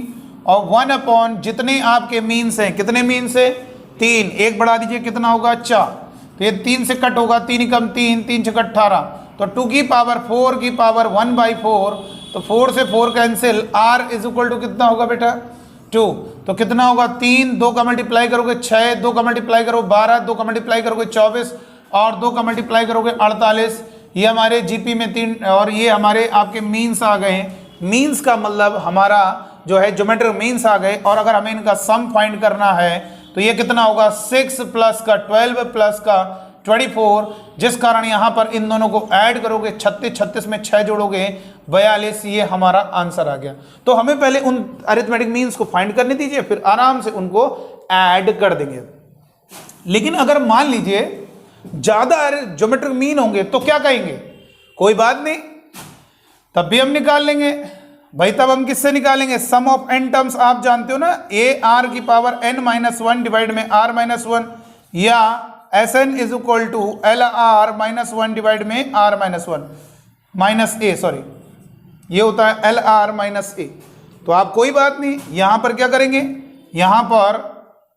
और 1 अपॉन जितने आपके मीन्स हैं। कितने मीन्स है? 3। 1 बढ़ा दीजिए, कितना होगा? 4। तो ये 3 से कट होगा, 3 कम 3, 3 से कट 18। तो 2 की पावर 4 की पावर 1/4। तो 4 से 4 cancel. r is equal to कितना होगा बेटा? 2। तो कितना होगा? 3, 2 का मल्टीप्लाई करोगे 6, 2 का मल्टीप्लाई करो 12, 2 का मल्टीप्लाई करोगे 24 और 2 का मल्टीप्लाई करोगे 48। ये हमारे जीपी में 3 और ये हमारे आपके मीन्स आ गए। मीन्स का मतलब हमारा जो है ज्योमेट्रिक मीन्स आ गए। और अगर हमें इनका सम फाइंड करना है तो ये कितना होगा? 6 प्लस का 12 प्लस का 24, जिस कारण यहाँ पर इन दोनों को ऐड करोगे 36, 36 में 6 जोड़ोगे 42। ये हमारा आंसर आ गया। तो हमें पहले उन अरिथमेटिक मीन्स को फाइंड करने दीजिए, फिर आराम से उनको ऐड कर देंगे। लेकिन अगर मान लीजिए ज्यादा ज्योमेट्रिक मीन होंगे तो क्या कहेंगे? कोई बात नहीं, तब भी हम निकाल लेंगे भाई। तब हम किससे निकालेंगे? Sum of n terms. आप जानते हो ना, a r की पावर n-1 डिवाइड में r-1 या Sn is equal to LR-1 divide में R-1 माइनस ए, सॉरी ये होता है LR-a। तो आप कोई बात नहीं, यहां पर क्या करेंगे? यहां पर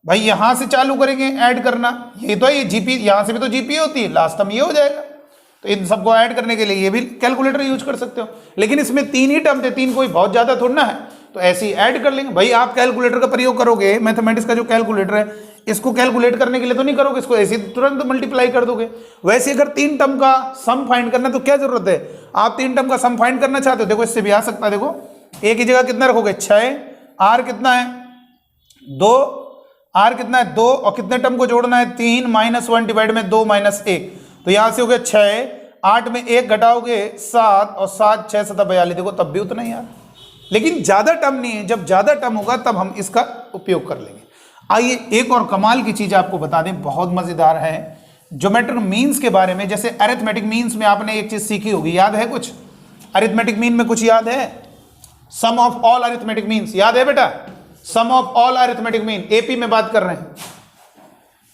भाई यहां से चालू करेंगे ऐड करना। ये तो ये जीपी, यहां से भी तो जीपी होती है, लास्ट में ये हो जाएगा। तो इन सबको ऐड करने के लिए ये भी कैलकुलेटर यूज कर सकते हो। लेकिन इसमें 3 ही टर्म थे, 3 कोई बहुत ज्यादा थोड़ा ना है, तो ऐसे ही ऐड कर लेंगे। भाई आप कैलकुलेटर का प्रयोग करोगे, मैथमेटिक्स का जो कैलकुलेटर है इसको कैलकुलेट करने के लिए तो नहीं करोगे, इसको ऐसे तुरंत मल्टीप्लाई कर दोगे। वैसे अगर 3 टर्म का सम फाइंड करना तो क्या जरूरत है? आप 3 टर्म का सम फाइंड करना चाहते हो, देखो इससे भी आ सकता है। देखो एक ही जगह कितना रखोगे? 6। r कितना है? 2। r कितना है? 2। और कितने टर्म को जोड़ना है? 3 -1 डिवाइड में 2 -1। तो यहां से हो गया 6, 8 में 1 घटाओगे 7 और 7 6 7 42। देखो तब भी उतना ही यार, लेकिन ज्यादा टर्म नहीं है। जब ज्यादा टर्म होगा तब हम इसका उपयोग कर लेंगे। आइए एक और कमाल की चीज आपको बता दें, बहुत मजेदार है ज्योमेट्रिक मीन्स के बारे में। जैसे अरिथमेटिक मीन्स में आपने एक चीज सीखी होगी, याद है कुछ? अरिथमेटिक मीन में कुछ याद है? Sum of all arithmetic means याद है बेटा? Sum of all arithmetic mean, AP में बात कर रहे हैं।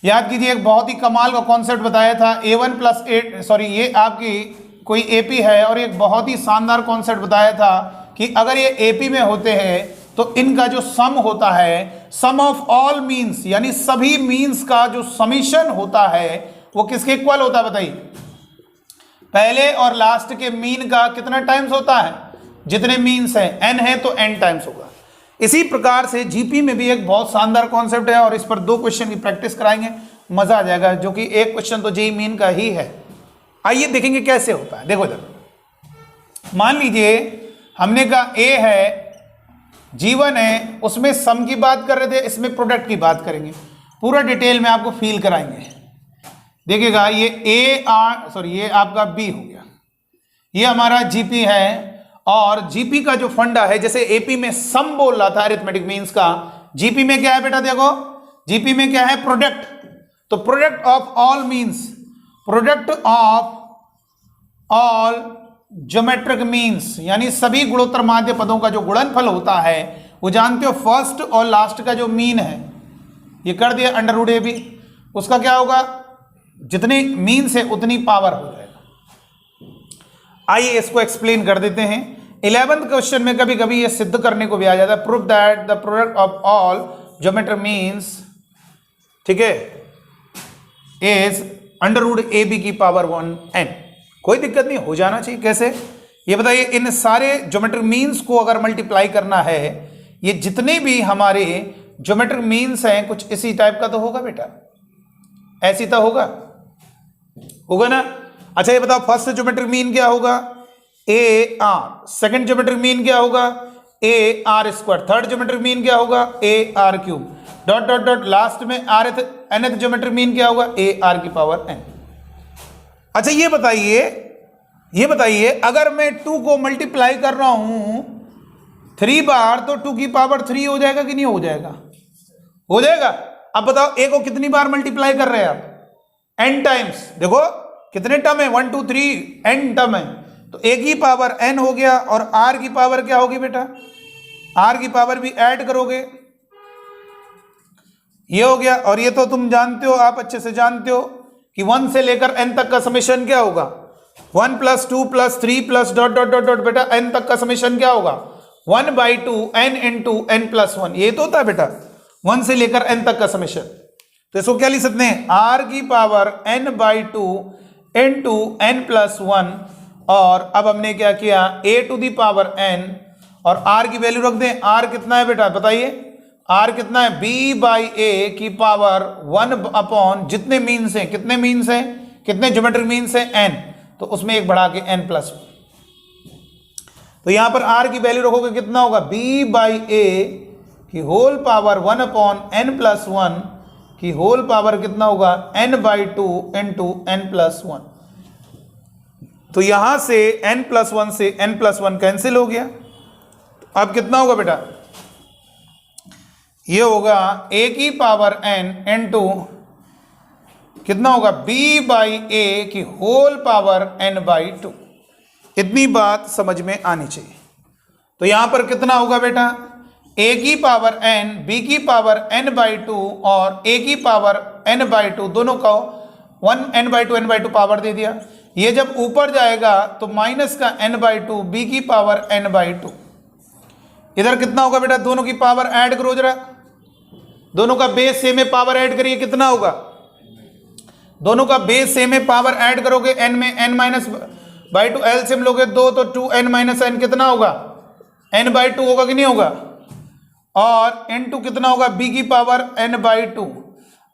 याद कीजिए, एक बहुत ही कमाल का कॉन्सेप्ट बताया था A1 + 8, सॉरी ये आपकी कोई एपी है, और एक बहुत ही शानदार कॉन्सेप्ट बताया था कि अगर ये एपी में होते हैं तो इनका जो सम होता है, सम ऑफ ऑल मीन्स यानी सभी मीन्स का जो समीशन होता है वो किसके इक्वल होता है? बताइए, पहले और लास्ट के मीन का कितना टाइम्स होता है? जितने मीन्स हैं n है तो n टाइम्स होगा। इसी प्रकार से जीपी में भी एक बहुत शानदार कॉन्सेप्ट है और इस पर 2 क्वेश्चन की प्रैक्टिस कराएंगे, मजा आ जाएगा। जो कि एक क्वेश्चन तो जेईई मीन का ही है। आइए देखेंगे कैसे होता है। देखो इधर मान लीजिए हमने कहा a है, G1 है, उसमें सम की बात कर रहे थे, इसमें प्रोडक्ट की बात करेंगे। पूरा डिटेल में आपको फील कराएंगे। देखिएगा ये ये आपका B हो गया, ये हमारा जीपी है। और जीपी का जो फंडा है, जैसे एपी में सम बोल रहा था अरिथमेटिक मीन्स का, जीपी में क्या है बेटा? देखो जीपी में क्या है? प्रोडक्ट। तो product of all means, product of all geometric means यानी सभी गुणोत्तर माध्य पदों का जो गुणनफल होता है, वो जानते हो फर्स्ट और लास्ट का जो मीन है, ये कर दिया √AB। उसका क्या होगा? जितने मीन्स है उतनी पावर हो जाएगा। आइए इसको एक्सप्लेन कर देते हैं। 11th क्वेश्चन में कभी कभी ये सिद्ध करने को भी आ जाता है, prove that the product of all geometric means ठीक है, is under root a b की पावर 1n। कोई दिक्कत नहीं, हो जाना चाहिए। कैसे, ये बताइए, इन सारे ज्योमेट्रिक मीन्स को अगर मल्टीप्लाई करना है, ये जितने भी हमारे ज्योमेट्रिक मीन्स हैं कुछ इसी टाइप का तो होगा बेटा, ऐसी तो होगा ना। अच्छा ये बताओ, फर्स्ट ज्योमेट्रिक मीन क्या होगा, A R. Second geometric mean क्या होगा, ए R square. Third geometric mean क्या होगा, A R cube. Dot dot dot, last में आर एनथ ज्योमेट्रिक मीन क्या होगा, ए आर की पावर एन। अच्छा ये बताइए अगर मैं 2 को मल्टीप्लाई कर रहा हूं 3 बार तो 2 की पावर 3 हो जाएगा कि नहीं हो जाएगा, हो जाएगा। अब बताओ ए को कितनी बार मल्टीप्लाई कर रहे हैं आप, n टाइम्स। देखो कितने टर्म है, 1 2 3 n टर्म है, तो ए की पावर n हो गया और r की पावर क्या होगी बेटा, r की पावर भी ऐड करोगे, ये हो गया। और ये तो तुम जानते हो, आप अच्छे से जानते हो कि 1 से लेकर n तक का समेशन क्या होगा, 1 + 2 + 3 + डॉट डॉट डॉट डॉट बेटा n तक का समेशन क्या होगा, 1/2 n × n + 1। ये तो होता है बेटा 1 से लेकर n तक का समेशन। तो इसको क्या लिख सकते हैं, r की पावर n/2 × n + 1। और अब हमने क्या किया, a to the power n और r की वैल्यू रख दें। r कितना है बेटा बताइए, r कितना है, b/a की पावर 1 जितने मीन्स हैं, कितने मीन्स हैं, कितने ज्योमेट्रिक मीन्स हैं, n, तो उसमें एक बढ़ा के n + 1। तो यहां पर r की वैल्यू रखोगे कितना होगा, b/a की होल पावर 1/n + 1 की होल पावर कितना होगा, n/2 × n + 1। तो यहां से n + 1 से n + 1 कैंसिल हो गया। अब कितना होगा बेटा, ये होगा a की पावर n × कितना होगा, b/a की होल पावर n/2। इतनी बात समझ में आनी चाहिए। तो यहां पर कितना होगा बेटा, a की पावर n, b की पावर n/2 और a की पावर n/2 दोनों का 1 n/2 पावर दे दिया। ये जब ऊपर जाएगा तो माइनस का n/2 b की पावर n/2। इधर कितना होगा बेटा, दोनों की पावर ऐड करो जरा, दोनों का बेस सेम है, पावर ऐड करिए, कितना होगा, दोनों का बेस सेम है, पावर ऐड करोगे n में n-/2 एलसीएम लोगे 2 तो 2n - n कितना होगा, n/2 होगा कि नहीं होगा। और n2 कितना होगा, b की पावर n/2।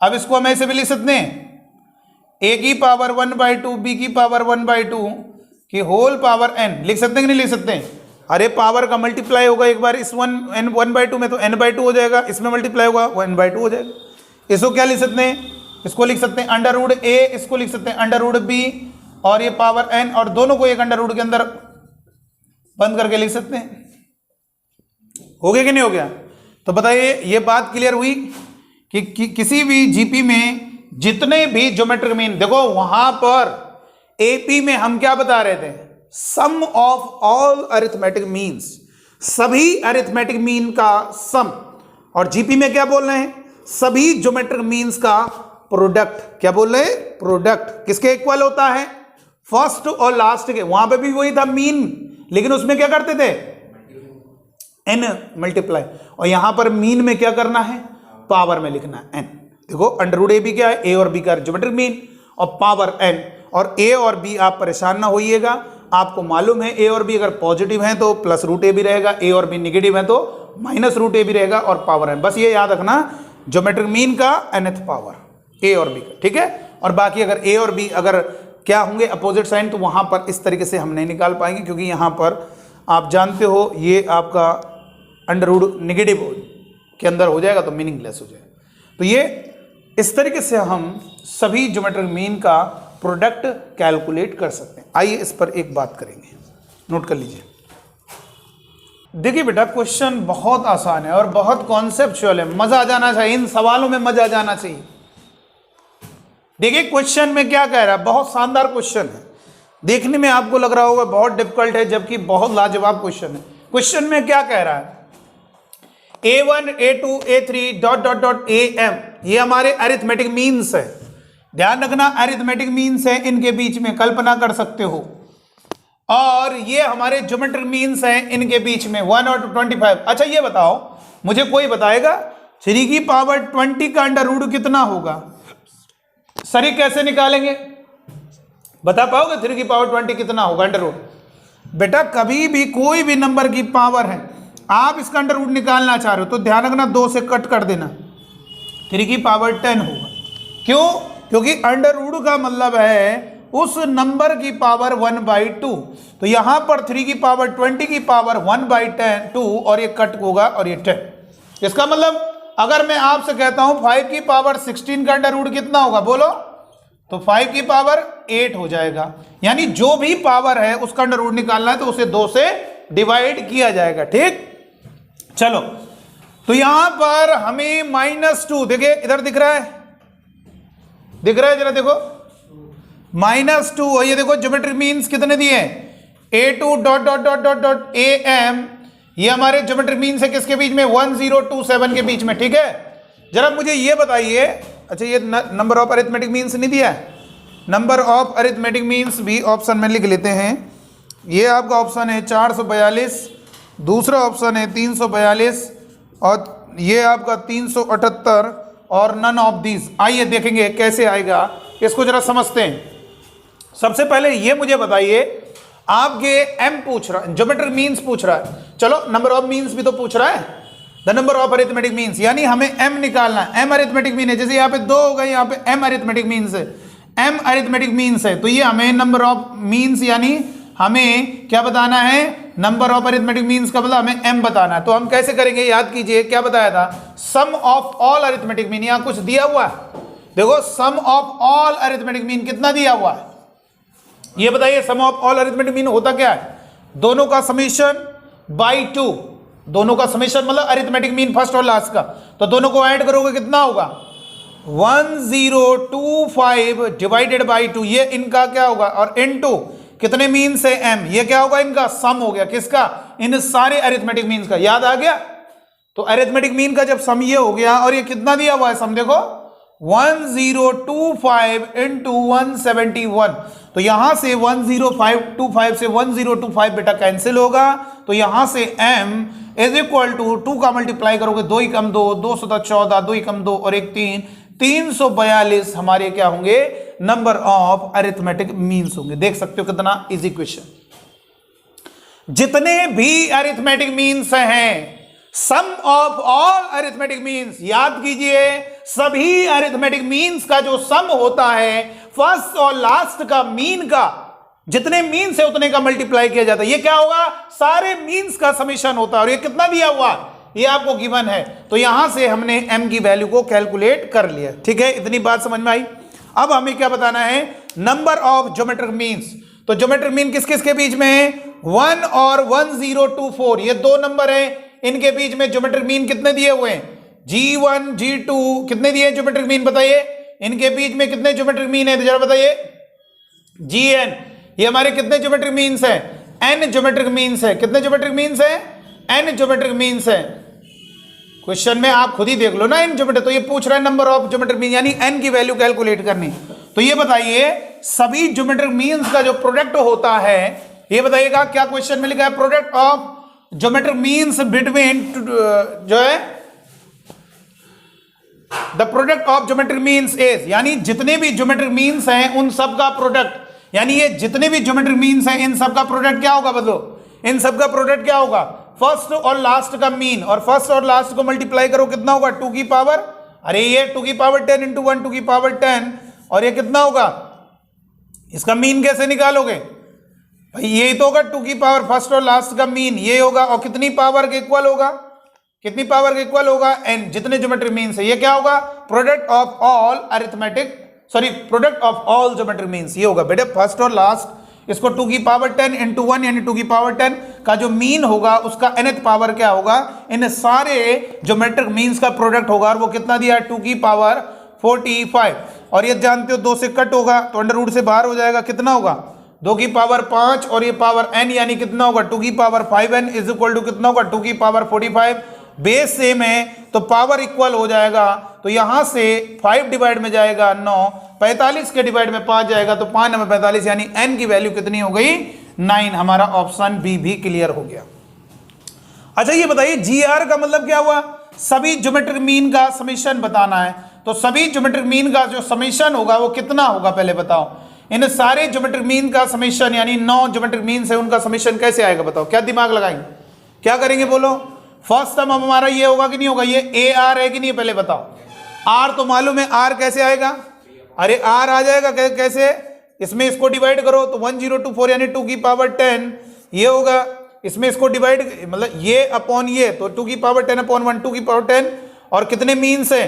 अब इसको हम ऐसे भी लिख सकते हैं, a की पावर 1/2 b की पावर 1/2 की होल पावर n, लिख सकते हैं कि नहीं लिख सकते हैं। अरे पावर का मल्टीप्लाई होगा एक बार इस 1/2 में तो n/2 हो जाएगा, इसमें मल्टीप्लाई होगा 1/2 हो जाएगा। इसको क्या लिख सकते हैं, इसको लिख सकते हैं अंडर रूट a, इसको लिख सकते हैं अंडर रूट b, और ये पावर n, और दोनों को एक अंडर रूट के अंदर बंद करके लिख सकते हैं। हो गया कि नहीं हो गया। तो बताइए ये बात क्लियर हुई कि किसी भी जीपी में जितने भी ज्योमेट्रिक मीन, देखो वहां पर एपी में हम क्या बता रहे थे, सम ऑफ ऑल अरिथमेटिक मीन्स, सभी अरिथमेटिक मीन का सम। और जीपी में क्या बोल रहे हैं, सभी ज्योमेट्रिक मीन्स का प्रोडक्ट। क्या बोल रहे हैं, प्रोडक्ट किसके इक्वल होता है, फर्स्ट और लास्ट के। वहां पे भी वही था मीन, लेकिन उसमें क्या करते थे, n मल्टीप्लाई। और यहां पर मीन में क्या करना है, पावर में लिखना है n। देखो अंडर रूट ए बी क्या है, ए और बी का ज्योमेट्रिक मीन और पावर n। और a और b आप परेशान ना होइएगा, आपको मालूम है a और b अगर पॉजिटिव हैं तो +√a भी रहेगा, a और b निगेटिव हैं तो -√a भी रहेगा, और पावर n। बस ये याद रखना, ज्योमेट्रिक मीन का nth पावर a और b का, ठीक है। और बाकी अगर a और b अगर क्या होंगे अपोजिट साइन, तो वहां पर इस तरीके से हम नहीं निकाल पाएंगे, क्योंकि यहां पर आप जानते हो ये आपका अंडर रूट निगेटिव के अंदर हो जाएगा तो मीनिंगलेस हो जाएगा। तो ये इस तरीके से हम सभी ज्योमेट्रिक मीन का प्रोडक्ट कैलकुलेट कर सकते हैं। आइए इस पर एक बात करेंगे, नोट कर लीजिए। देखिए बेटा क्वेश्चन बहुत आसान है और बहुत कॉन्सेप्चुअल है, मजा आ जाना चाहिए, इन सवालों में मजा आ जाना चाहिए। देखिए क्वेश्चन में क्या कह रहा है, बहुत शानदार क्वेश्चन है, देखने में आपको लग रहा होगा बहुत डिफिकल्ट है, जबकि बहुत लाजवाब क्वेश्चन है। क्वेश्चन में क्या कह रहा है, a1 a2 a3 dot dot dot am, ये हमारे अरिथमेटिक मीन्स है। ध्यान रखना अरिथमेटिक मीन्स है, इनके बीच में कल्पना कर सकते हो। और ये हमारे ज्योमेट्रिक मीन्स हैं, इनके बीच में 1 और 25। अच्छा ये बताओ, मुझे कोई बताएगा 3 की पावर 20 का अंडर रूट कितना होगा? सर ये कैसे निकालेंगे, बता पाओगे? 3 की पावर 20 कितना होगा अंडर रूट? बेटा कभी भी कोई भी नंबर की पावर है, आप इसका अंडर रूट निकालना चाह रहे हो तो ध्यान रखना 2 से कट कर देना, 3 की पावर 10 होगा। क्यों? क्योंकि अंडर रूट का मतलब है उस नंबर की पावर 1/2। तो यहां पर 3 की पावर 20 की पावर 1/2 और ये कट होगा और ये 10। इसका मतलब अगर मैं आपसे कहता हूं 5 की पावर 16 का अंडर रूट कितना होगा, बोलो? तो 5 की पावर 8 हो जाएगा। यानी जो भी पावर है उसका अंडर रूट निकालना है तो उसे 2 से डिवाइड किया जाएगा। ठीक, चलो तो यहां पर हमें -2, देखिए इधर दिख रहा है, दिख रहा है जरा देखो, -2। और ये देखो ज्योमेट्रिक मीन्स कितने दिए हैं, a2 ... am, ये हमारे ज्योमेट्रिक मीन्स है किसके बीच में, 1027 के बीच में। ठीक है, जरा मुझे ये बताइए, अच्छा ये नंबर ऑफ अरिथमेटिक मीन्स नहीं दिया है, नंबर ऑफ अरिथमेटिक मीन्स भी ऑप्शन में लिख लेते हैं। ये आपका ऑप्शन है 442, दूसरा ऑप्शन है 342 और ये आपका 378 और नन ऑफ दीज। आइए देखेंगे कैसे आएगा, इसको जरा समझते हैं। सबसे पहले ये मुझे बताइए, आपके एम पूछ रहा है, ज्योमेट्रिक मीन्स पूछ रहा है, चलो नंबर ऑफ मीन्स भी तो पूछ रहा है, the number of arithmetic means, यानी हमें एम निकालना है। एम अरिथमेटिक मीन है, जैसे यहाँ पे 2 हो गए, यहाँ पे एम अरिथमेटिक मीन्स है, एम अरिथमेटिक मीन्स है, तो ये हमें नंबर ऑफ मीन्स यानी हमें क्या बताना है, नंबर ऑफ अरिथमेटिक मीन्स का मतलब हमें एम बताना है। तो हम कैसे करेंगे, याद कीजिए क्या बताया था, सम ऑफ ऑल अरिथमेटिक मीन। यहाँ कुछ दिया हुआ है, देखो सम ऑफ ऑल अरिथमेटिक मीन कितना दिया हुआ है, ये बताइए। सम ऑफ ऑल अरिथमेटिक मीन होता क्या है, दोनों का समीशन बाई 2, दोनों का समीशन मतलब अरिथमेटिक मीन फर्स्ट और लास्ट का, तो दोनों को ऐड करोगे कितना होगा, 1025 डिवाइडेड बाई 2, ये इनका क्या होगा, और इनटू कितने मीन्स है एम, ये क्या होगा इनका सम हो गया, किसका, इन सारे अरिथमेटिक मीन्स का। याद आ गया? तो अरिथमेटिक मीन का जब सम ये हो गया और ये कितना दिया हुआ है सम, देखो 1025 इंटू 171, तो यहां से 10525 से 1025 बेटा कैंसिल होगा, तो यहां से m इज इक्वल टू 2 का मल्टीप्लाई करोगे, 2 ही कम 2, 2 × 14, 2 ही कम 2 और 1 3, 342 हमारे क्या होंगे, नंबर ऑफ अरिथमेटिक मीन्स होंगे। देख सकते हो कितना इजी क्वेश्चन। जितने भी अरिथमेटिक मीन्स हैं, सम ऑफ ऑल अरिथमेटिक मीन्स, याद कीजिए सभी अरिथमेटिक मीन्स का जो सम होता है फर्स्ट और लास्ट का मीन का, जितने मीन्स है उतने का मल्टीप्लाई किया जाता है, ये क्या होगा, सारे मीन्स का समीशन होता है। और ये कितना दिया हुआ, ये आपको गिवन है, तो यहां से हमने m की वैल्यू को कैलकुलेट कर लिया। ठीक है, इतनी बात समझ में आई। अब हमें क्या बताना है, नंबर ऑफ ज्योमेट्रिक मीन्स। तो ज्योमेट्रिक मीन किस किस के बीच में है, 1 और 1024, ये 2 नंबर है, इनके बीच में ज्योमेट्रिक मीन कितने दिए हुए हैं, G1 G2 कितने दिए ज्योमेट्रिक मीन बताइए, इनके बीच में कितने ज्योमेट्रिक मीन है तो जरा बताइए, Gn, ये हमारे कितने ज्योमेट्रिक मीन्स हैं, n ज्योमेट्रिक मीन्स है, कितने ज्योमेट्रिक मीन्स है, n ज्योमेट्रिक मीन्स है। क्वेश्चन में आप खुद ही देख लो ना इन ज्योमेट्रिक, तो ये पूछ रहा है नंबर ऑफ ज्योमेट्रिक मीन यानी n की वैल्यू कैलकुलेट करनी। तो ये बताइए सभी ज्योमेट्रिक मीन्स का जो प्रोडक्ट होता है, ये बताइएगा क्या क्वेश्चन में लिखा है, product of geometric means between जो है the product of geometric means is, यानी जितने भी ज्योमेट्रिक मीन्स हैं उन सब का प्रोडक्ट, यानी ये जितने भी ज्योमेट्रिक मीन्स हैं इन सब का प्रोडक्ट क्या होगा, बदलो इन सब का प्रोडक्ट क्या होगा, फर्स्ट और लास्ट का मीन, और फर्स्ट और लास्ट को मल्टीप्लाई करो कितना होगा, 2 की पावर, अरे ये 2 की पावर 10 इंटू 1 2 की पावर 10, और ये कितना होगा, इसका मीन कैसे निकालोगे भाई, यही तो होगा 2 की पावर फर्स्ट और लास्ट का मीन, ये होगा, और कितनी पावर के इक्वल होगा, कितनी पावर के इक्वल होगा, n, जितने ज्योमेट्रिक मीन्स है, ये क्या होगा, product of all arithmetic, sorry product of all geometric means, ये होगा बेटे फर्स्ट और लास्ट, इसको 2 की पावर 10 इंटू 1 यानी 2 की पावर 10 का जो मीन होगा उसका nth पावर क्या होगा, इन सारे ज्योमेट्रिक मीन्स का प्रोडक्ट होगा, और वो कितना दिया है, 2 की पावर 45, और ये जानते हो 2 से कट होगा तो अंडर रूट से बाहर हो जाएगा, कितना होगा 2 की पावर 5 और ये पावर n यानी कितना होगा 2 की power 5n is equal to कितना होगा 2 की पावर 45, बेस सेम है तो पावर इक्वल हो जाएगा, तो यहां से 5 डिवाइड में जाएगा 9, 45 के डिवाइड में 5 जाएगा तो 5 9 45, यानी n की वैल्यू कितनी हो गई 9, हमारा ऑप्शन बी भी क्लियर हो गया। अच्छा ये बताइए GR का मतलब क्या हुआ, सभी ज्योमेट्रिक मीन का समीशन बताना है। तो सभी ज्योमेट्रिक मीन का जो समीशन होगा वो कितना होगा पहले बताओ। इन सारे ज्योमेट्रिक मीन का समीशन यानी 9 ज्योमेट्रिक मीन है उनका समीशन कैसे आएगा बताओ, क्या दिमाग लगाएंगे, क्या करेंगे बोलो। फर्स्ट टर्म हमारा ये होगा कि नहीं होगा, ये ए आर है कि नहीं पहले बताओ। आर तो मालूम है, आर कैसे आएगा, अरे आर आ जाएगा कैसे, इसमें इसको डिवाइड करो तो 1024 यानी 2 की पावर 10 ये होगा, इसमें इसको डिवाइड मतलब ये अपॉन ये तो 2 की पावर 10 अपॉन 1 2 की पावर 10 और कितने मीन्स है,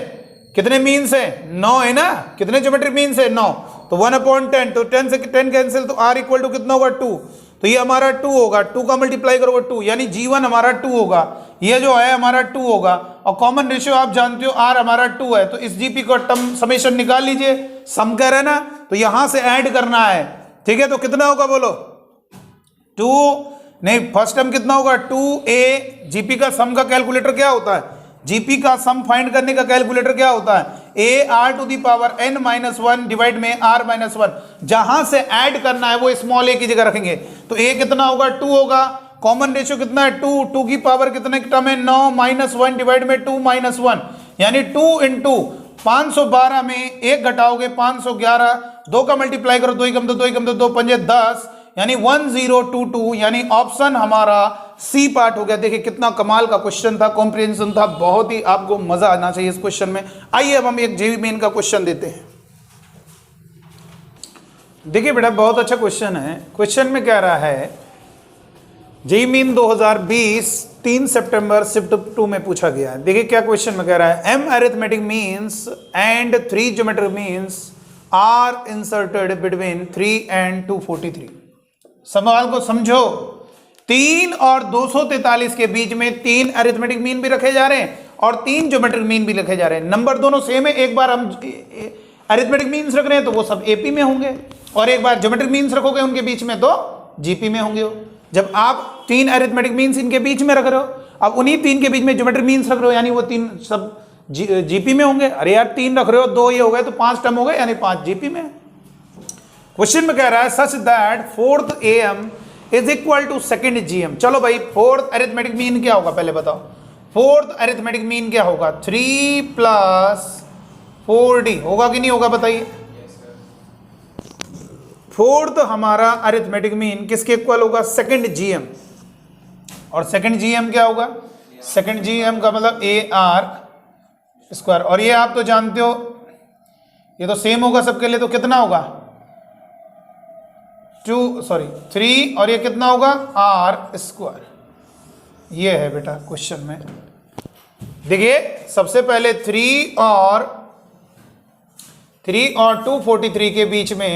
कितने मीन्स है 9 है ना, कितने ज्योमेट्रिक मीन्स है 9 तो 1/10 तो 10 से 10 कैंसिल तो r इक्वल टू कितना होगा 2 तो ये हमारा 2 होगा, 2 का मल्टीप्लाई करोगे 2 यानी g1 हमारा 2 होगा, ये जो है हमारा 2 होगा और कॉमन रेशियो आप जानते हो r हमारा 2 है तो इस जीपी का टर्म समेशन निकाल लीजिए, सम कर है ना तो यहां से ऐड करना है, ठीक है। तो कितना होगा बोलो 2 नहीं फर्स्ट टर्म कितना होगा 2a, जीपी का सम का कैलकुलेटर क्या होता है, जीपी का सम फाइंड करने का कैलकुलेटर क्या होता है a r to the power n minus 1 divide में r माइनस 1, जहां से ऐड करना है वो स्मॉल a की जगह रखेंगे तो a कितना होगा 2 होगा, कॉमन रेशियो कितना है 2, 2 की पावर कितने टर्म है 9 माइनस 1 डिवाइड में 2 माइनस 1 यानी 2 इंटू 512 में 1 घटाओगे 511, 2 का मल्टीप्लाई करो 2 कम 2 कम 2 पंजे 10 यानी 1022 यानी ऑप्शन हमारा सी पार्ट हो गया। देखिए कितना कमाल का क्वेश्चन था, कॉम्प्रिहेंशन था, बहुत ही आपको मजा आना चाहिए इस क्वेश्चन में। आइए अब हम एक जेईई मेन का क्वेश्चन देते हैं। देखिए बेटा बहुत अच्छा क्वेश्चन है, क्वेश्चन में कह रहा है जेईई मेन 2020 3 सितंबर शिफ्ट 2 में पूछा गया है। देखिए क्या क्वेश्चन में कह रहा है, m arithmetic means and 3 geometric means are inserted between 3 and 243। सवाल को समझो, 3 और 243 के बीच में 3 अरिथमेटिक मीन भी रखे जा रहे हैं और 3 ज्योमेट्रिक मीन भी रखे जा रहे हैं, नंबर दोनों सेम है। एक बार हम अरिथमेटिक मीन्स रख रहे हैं तो वो सब एपी में होंगे और एक बार ज्योमेट्रिक मीन्स रखोगे उनके बीच में तो जीपी में होंगे। जब आप 3 अरिथमेटिक मीन्स इनके बीच में रख रहे हो, अब उन्हीं 3 के बीच में ज्योमेट्रिक मीन्स रख रहे हो यानी वो 3 सब जीपी में होंगे। अरे यार 3 रख रहे हो 2 ये हो गए तो 5 टर्म हो गए यानी 5 जीपी में। क्वेश्चन में कह रहा है such that 4th AM is equal to 2nd GM। चलो भाई 4th अरिथमेटिक मीन क्या होगा पहले बताओ, 4th अरिथमेटिक मीन क्या होगा 3 + 4D होगा कि नहीं होगा बताइए। 4th हमारा अरिथमेटिक मीन किसके इक्वल होगा 2nd GM और 2nd GM क्या होगा 2nd GM का मतलब AR² और ये आप तो जानते हो ये तो सेम होगा सबके लिए तो कितना होगा 3 और ये कितना होगा R²। ये है बेटा क्वेश्चन में। देखिए सबसे पहले 3 और 243 के बीच में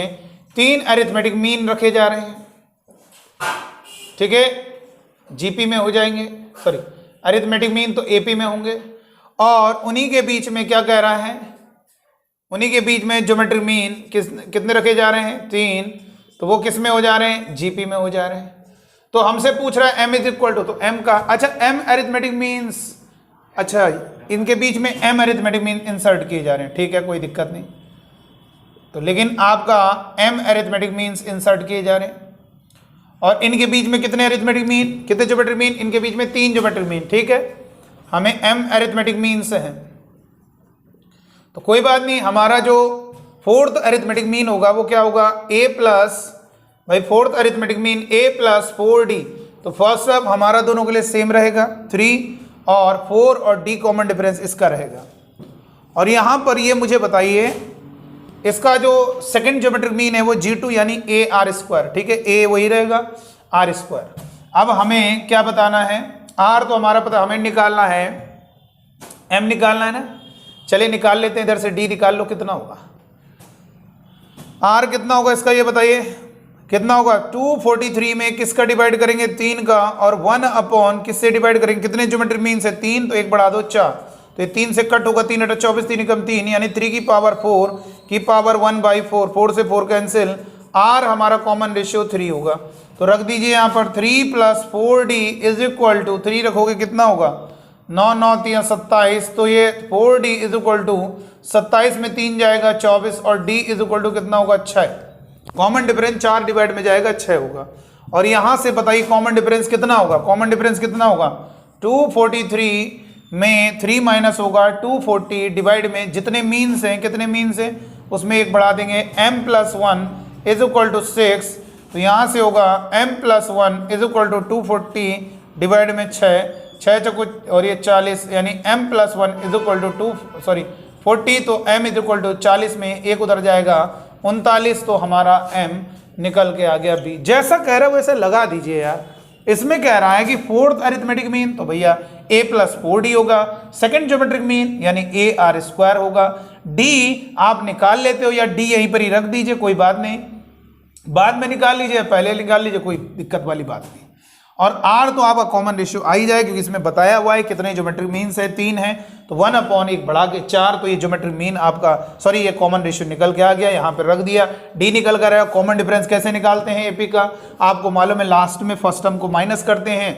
3 अरिथमेटिक मीन रखे जा रहे हैं, ठीक है, जीपी में हो जाएंगे, सॉरी अरिथमेटिक मीन तो एपी में होंगे और उन्हीं के बीच में क्या कह रहा है, उन्हीं के बीच में ज्योमेट्रिक मीन कितने रखे जा रहे हैं 3 तो वो किस में हो जा रहे हैं जीपी में हो जा रहे हैं। तो हमसे पूछ रहा है m इज इक्वल टू तो m का, अच्छा m अरिथमेटिक मीन्स, अच्छा इनके बीच में m अरिथमेटिक मीन इंसर्ट किए जा रहे हैं, ठीक है कोई दिक्कत नहीं। तो लेकिन आपका m अरिथमेटिक मीन्स इंसर्ट किए जा रहे हैं और इनके बीच में कितने अरिथमेटिक मीन, कितने ज्योमेट्रिक मीन, इनके बीच में 3 ज्योमेट्रिक मीन, ठीक है हमें m अरिथमेटिक मीन्स है तो कोई बात नहीं। हमारा जो 4th अरिथमेटिक मीन होगा वो क्या होगा a प्लस, भाई 4th arithmetic mean a + 4d तो फर्स्ट सब हमारा दोनों के लिए सेम रहेगा 3 और 4 और d कॉमन डिफरेंस इसका रहेगा। और यहाँ पर ये मुझे बताइए इसका जो 2nd ज्योमेट्रिक मीन है वो G2 यानी AR², ठीक है a वही रहेगा R²। अब हमें क्या बताना है, R तो हमारा पता हमें निकालना है, m निकालना है ना, चलिए निकाल लेते हैं, इधर से d निकाल लो कितना होगा, R कितना होगा इसका ये बताइए कितना होगा 243 में किसका डिवाइड करेंगे 3 का और 1 किससे डिवाइड करेंगे, कितने ज्योमेट्रिक मीन है 3 तो 1 बढ़ा दो 4 तो ये 3 से कट होगा 3 × 24 3 × 3 यानी 3 की पावर 4 की पावर 1/4, 4 से 4 कैंसिल, R हमारा कॉमन रेशियो 3 होगा तो रख दीजिए यहाँ पर 3 + 4D इज इक्वल टू 3 रखोगे कितना होगा 9 9 3 27 तो ये 4D इज इक्वल टू 27 में 3 जाएगा 24 और D इज इक्वल टू कितना होगा 6, कॉमन डिफरेंस 4 डिवाइड में जाएगा 6 होगा। और यहाँ से बताइए कॉमन डिफरेंस कितना होगा, कॉमन डिफरेंस कितना होगा 243 में 3 माइनस होगा 240 डिवाइड में जितने मीन्स हैं, कितने मीन्स हैं उसमें एक बढ़ा देंगे, m+1 इज इक्वल टू 6, तो यहाँ से होगा m+1 is equal to 240 divide में 6 चकुच और ये 40, यानी m+1 इज इक्वल टू 40, तो m इज इक्वल टू 40 में एक उधर जाएगा 39, तो हमारा m निकल के आ गया b। जैसा कह रहा है वैसे लगा दीजिए यार। इसमें कह रहा है कि फोर्थ अरिथमेटिक मीन, तो भैया a+4d होगा। सेकंड ज्योमेट्रिक मीन यानी ar² होगा। d आप निकाल लेते हो या d यहीं पर ही रख दीजिए, कोई बात नहीं, बाद में निकाल लीजिए, पहले निकाल लीजिए, कोई दिक्कत वाली बात नहीं। और r तो आपका कॉमन रेशियो आ ही जाए क्योंकि इसमें बताया हुआ है कितने ज्योमेट्रिक मीन्स है, 3 है, तो 1/1 बढ़ा के 4, तो ये ज्योमेट्रिक मीन आपका ये कॉमन रेशियो निकल के आ गया, यहाँ पे रख दिया। d निकल कर आया। कॉमन डिफरेंस कैसे निकालते हैं एपी का, आपको मालूम है, लास्ट में फर्स्ट टर्म को माइनस करते हैं,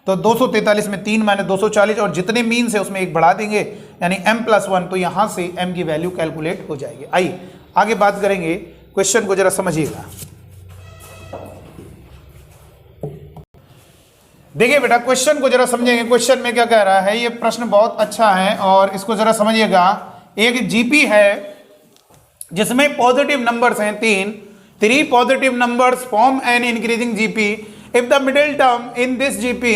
तो 243 में 3 माइनस 240 और जितने मीन्स है उसमें एक बढ़ा देंगे, यानी m+1, तो यहाँ से m की वैल्यू कैलकुलेट हो जाएगी। आइए आगे बात करेंगे, क्वेश्चन को जरा समझिएगा। देखिए बेटा क्वेश्चन को जरा समझेंगे, क्वेश्चन में क्या कह रहा है, ये प्रश्न बहुत अच्छा है और इसको जरा समझिएगा। एक जीपी है जिसमें पॉजिटिव नंबर्स हैं 3 positive numbers form an increasing GP. If the middle term in this GP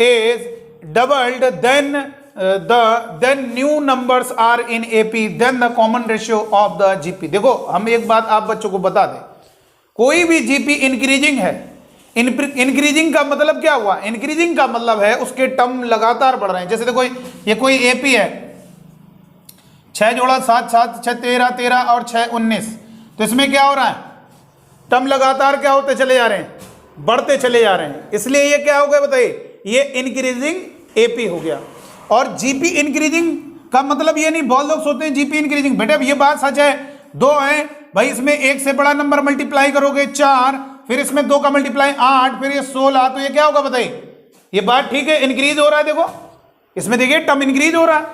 is doubled then new numbers are in AP then the common ratio of the GP. देखो हम एक बात आप बच्चों को बता दें, कोई भी जीपी इंक्रीजिंग है, इंक्रीजिंग का मतलब क्या हुआ, इंक्रीजिंग का मतलब है उसके टर्म लगातार बढ़ रहे हैं। जैसे देखो ये कोई एपी है, 6 जोड़ा 7 7 6 13 13 और 6 19, तो इसमें क्या हो रहा है, टर्म लगातार क्या होते चले जा रहे हैं, बढ़ते चले जा रहे हैं, इसलिए ये क्या हो गया बताइए, ये इंक्रीजिंग एपी हो गया। और जीपी इंक्रीजिंग का मतलब ये नहीं, बहुत लोग सोचते हैं जीपी इंक्रीजिंग, बेटा ये बात सच है, 2 है भाई, इसमें एक से बड़ा नंबर मल्टीप्लाई करोगे 4, फिर इसमें 2 का मल्टीप्लाई 8, फिर ये 16, तो ये क्या होगा बताइए, ये बात ठीक है, इंक्रीज हो रहा है। देखो इसमें देखिए टर्म इंक्रीज हो रहा है,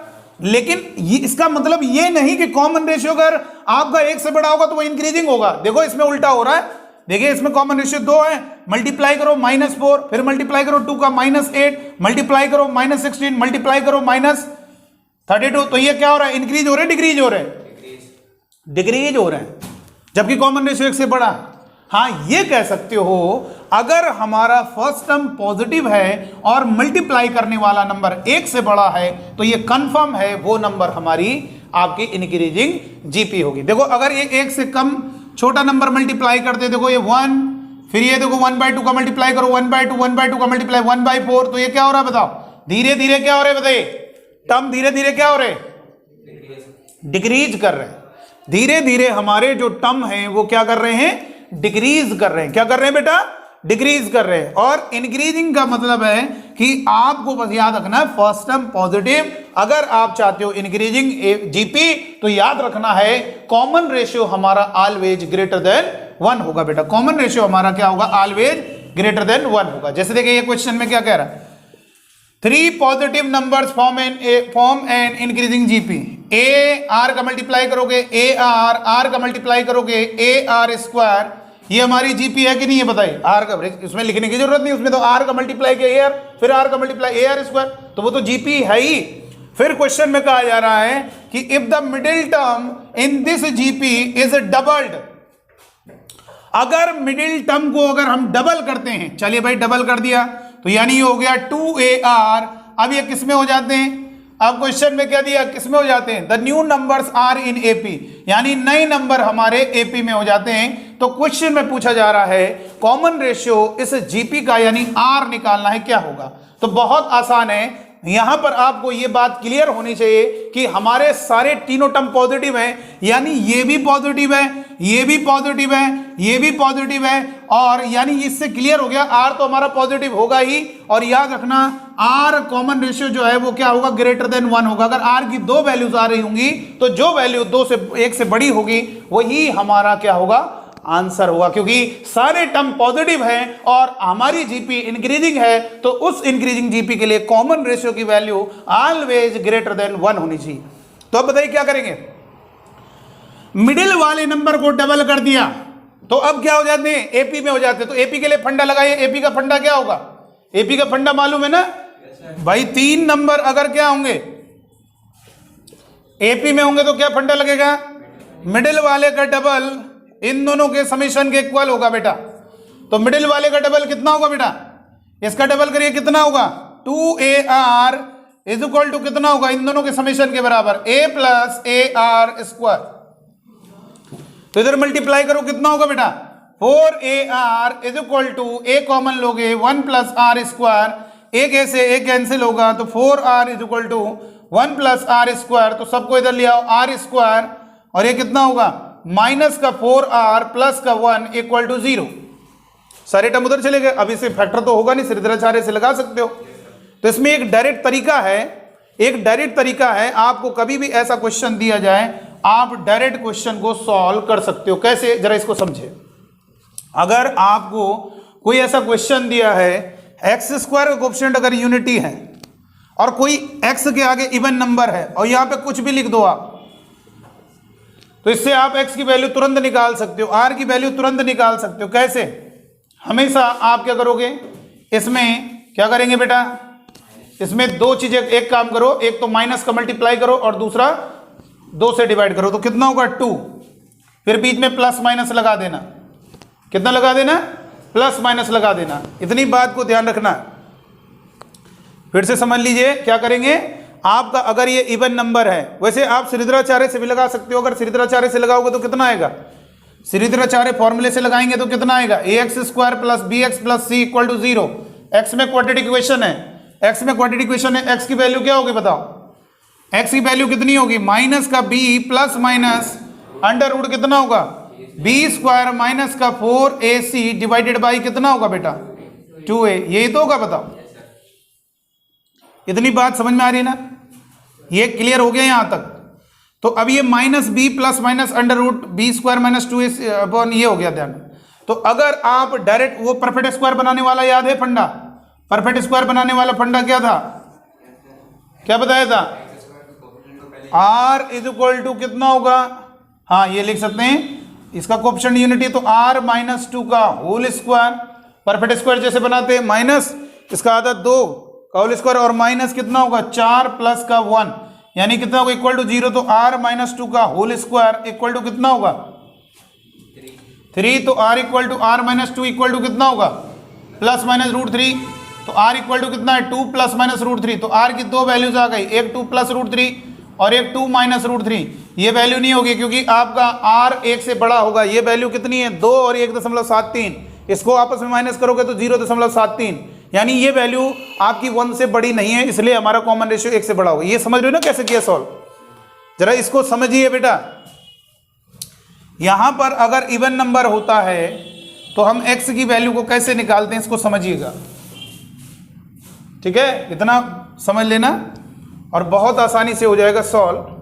लेकिन ये इसका मतलब ये नहीं कि कॉमन रेशियो अगर आपका 1 से बड़ा होगा तो वो इंक्रीजिंग होगा। देखो इसमें उल्टा हो रहा है, देखिए इसमें कॉमन रेशियो 2 है, मल्टीप्लाई करो -4, फिर मल्टीप्लाई करो 2 का -8, मल्टीप्लाई करो -16, मल्टीप्लाई करो -32, तो ये क्या हो रहा है, इंक्रीज हो रहे हैं डिक्रीज हो रहे हैं, डिक्रीज हो रहे हैं, जबकि कॉमन रेशियो 1 से बड़ा है। हाँ ये कह सकते हो अगर हमारा फर्स्ट टर्म पॉजिटिव है और मल्टीप्लाई करने वाला नंबर 1 से बड़ा है तो ये कंफर्म है वो नंबर हमारी आपकी इंक्रीजिंग जीपी होगी। देखो अगर ये 1 से कम छोटा नंबर मल्टीप्लाई करते, देखो ये 1, फिर ये देखो 1/2 का मल्टीप्लाई करो, 1/2 1/2 का मल्टीप्लाई 1/4, तो ये क्या हो रहा है बताओ, धीरे धीरे क्या हो रहा है बताइए, टर्म धीरे धीरे क्या हो रहे हैं, डिक्रीज कर रहे हैं, धीरे धीरे हमारे जो टर्म है वो क्या कर रहे हैं, डिक्रीज कर रहे हैं। क्या कर रहे हैं बेटा, डिक्रीज कर रहे हैं। और इंक्रीजिंग का मतलब है कि आपको बस याद रखना है फर्स्ट टर्म पॉजिटिव, अगर आप चाहते हो इंक्रीजिंग जीपी तो याद रखना है कॉमन रेशियो हमारा ऑलवेज ग्रेटर देन 1 होगा। बेटा कॉमन रेशियो हमारा क्या होगा, ऑलवेज ग्रेटर देन 1 होगा। जैसे देखिए ये क्वेश्चन में क्या कह रहा है, 3 positive numbers form an increasing GP. A R का मल्टीप्लाई करोगे, ए आर का मल्टीप्लाई करोगे, AR², ये हमारी जीपी है कि नहीं है बताइए, आर का इसमें लिखने की जरूरत नहीं, उसमें तो आर का मल्टीप्लाई किया AR, फिर आर का मल्टीप्लाई AR², तो वो तो जीपी है ही। फिर क्वेश्चन में कहा जा रहा है कि if the middle term in this GP is doubled, अगर मिडिल टर्म को अगर हम डबल करते हैं, चलिए भाई डबल कर दिया तो यानी ये हो गया 2AR। अब ये किस में हो जाते हैं, अब क्वेश्चन में क्या दिया, किसमें हो जाते हैं, the new numbers are in AP, यानी नए नंबर हमारे एपी में हो जाते हैं। तो क्वेश्चन में पूछा जा रहा है कॉमन रेशियो इस जीपी का यानी आर निकालना है, क्या होगा। तो बहुत आसान है, यहां पर आपको यह बात क्लियर होनी चाहिए कि हमारे सारे तीनों टर्म पॉजिटिव हैं, यानी ये भी पॉजिटिव है, ये भी पॉजिटिव है, ये भी पॉजिटिव है, और यानी इससे क्लियर हो गया आर तो हमारा पॉजिटिव होगा ही। और याद रखना आर कॉमन रेशियो जो है वो क्या होगा, ग्रेटर देन 1 होगा। अगर आर की 2 वैल्यूज आ रही होंगी तो जो वैल्यू 1 से बड़ी होगी वही हमारा क्या होगा, आंसर होगा, क्योंकि सारे टर्म पॉजिटिव हैं और हमारी जीपी इंक्रीजिंग है, तो उस इंक्रीजिंग जीपी के लिए कॉमन रेशियो की वैल्यू ऑलवेज ग्रेटर देन 1 होनी चाहिए। तो अब बताइए क्या करेंगे, मिडिल वाले नंबर को डबल कर दिया तो अब क्या हो जाते हैं, एपी में हो जाते हैं। तो एपी के लिए फंडा लगाइए, एपी का फंडा क्या होगा, एपी का फंडा मालूम है ना, भाई 3 नंबर अगर क्या होंगे एपी में होंगे तो क्या फंडा लगेगा, मिडिल वाले का डबल इन दोनों के समीशन के इक्वल होगा बेटा। तो मिडिल वाले का डबल कितना होगा बेटा, इसका डबल करिए कितना होगा 2AR इज इक्वल टू कितना होगा इन दोनों के समीशन के बराबर A प्लस AR स्क्वायर। तो इधर मल्टीप्लाई करो कितना होगा बेटा 4AR is equal to A common लोगे 1 प्लस R स्क्वायर, एक ऐसे एक कैंसिल होगा तो 4R is equal to 1 plus R square. तो सबको इधर ले आओ R स्क्वायर और ये कितना होगा माइनस का 4R प्लस का 1 इक्वल टू 0। सारे टर्म उधर चले गए। अब इसे फैक्टर तो होगा नहीं, सीधे से लगा सकते हो। तो इसमें एक डायरेक्ट तरीका है, आपको कभी भी ऐसा क्वेश्चन दिया जाए आप डायरेक्ट क्वेश्चन को सॉल्व कर सकते हो। कैसे, जरा इसको समझे। अगर आपको कोई ऐसा क्वेश्चन दिया है एक्स स्क्वायर का कोएफिशिएंट अगर यूनिटी है और कोई एक्स के आगे इवन नंबर है और यहां पे कुछ भी लिख दो आप, तो इससे आप एक्स की वैल्यू तुरंत निकाल सकते हो, आर की वैल्यू तुरंत निकाल सकते हो। कैसे, हमेशा आप क्या करोगे, इसमें क्या करेंगे बेटा, इसमें दो चीजें, एक काम करो, एक तो माइनस का मल्टीप्लाई करो और दूसरा 2 से डिवाइड करो। तो कितना होगा 2, फिर बीच में प्लस माइनस लगा देना। कितना लगा देना, प्लस माइनस लगा देना। इतनी बात को ध्यान रखना। फिर से समझ लीजिए क्या करेंगे, आपका अगर ये इवन नंबर है, वैसे आप श्रीधराचार्य से भी लगा सकते हो। अगर श्रीधराचार्य से लगाओगे तो कितना आएगा, श्रीधराचार्य फॉर्मूले से लगाएंगे तो कितना आएगा ax square plus bx plus c equal to 0। X में क्वाड्रेटिक इक्वेशन है, एक्स की वैल्यू क्या होगी बताओ, एक्स की वैल्यू कितनी होगी माइनस का b plus minus under root कितना होगा b स्क्वायर माइनस का 4ac डिवाइडेड बाई कितना होगा बेटा 2a। यही तो होगा बताओ। इतनी बात समझ में आ रही है ना, ये क्लियर हो गया यहां तक। तो अब ये minus b plus minus under root b square minus 2a upon ये हो गया ध्यान। तो अगर आप डायरेक्ट वो परफेक्ट स्क्वायर बनाने वाला याद है फंडा, परफेक्ट स्क्वायर बनाने वाला फंडा क्या था, क्या बताया था, r इज इक्वल टू कितना होगा, हाँ ये लिख सकते हैं, इसका कोएफिशिएंट यूनिटी तो r माइनस 2 का होल स्क्वायर, परफेक्ट स्क्वायर जैसे बनाते हैं, माइनस इसका आधा 2 का होल स्क्वायर और माइनस कितना होगा 4 प्लस का 1 यानी कितना होगा इक्वल टू 0। तो r माइनस 2 का होल स्क्वायर इक्वल टू कितना होगा 3। तो r equal to r minus 2 equal to कितना होगा प्लस माइनस रूट 3। तो r इक्वल टू कितना है 2 प्लस माइनस रूट 3। तो r की दो वैल्यूज आ गई, एक 2 प्लस रूट 3 और एक 2 माइनस रूट 3। ये वैल्यू नहीं होगी क्योंकि आपका r 1 से बड़ा होगा। ये वैल्यू कितनी है 2 और 1.73, इसको आपस में माइनस करोगे तो 0.73 यानी ये वैल्यू आपकी 1 से बड़ी नहीं है, इसलिए हमारा कॉमन रेशियो 1 से बड़ा होगा। ये समझ रहे हो ना कैसे किया सॉल्व, जरा इसको समझिए बेटा। यहां पर अगर इवन नंबर होता है तो हम x की वैल्यू को कैसे निकालते हैं इसको समझिएगा, ठीक है, इतना समझ लेना और बहुत आसानी से हो जाएगा सॉल्व।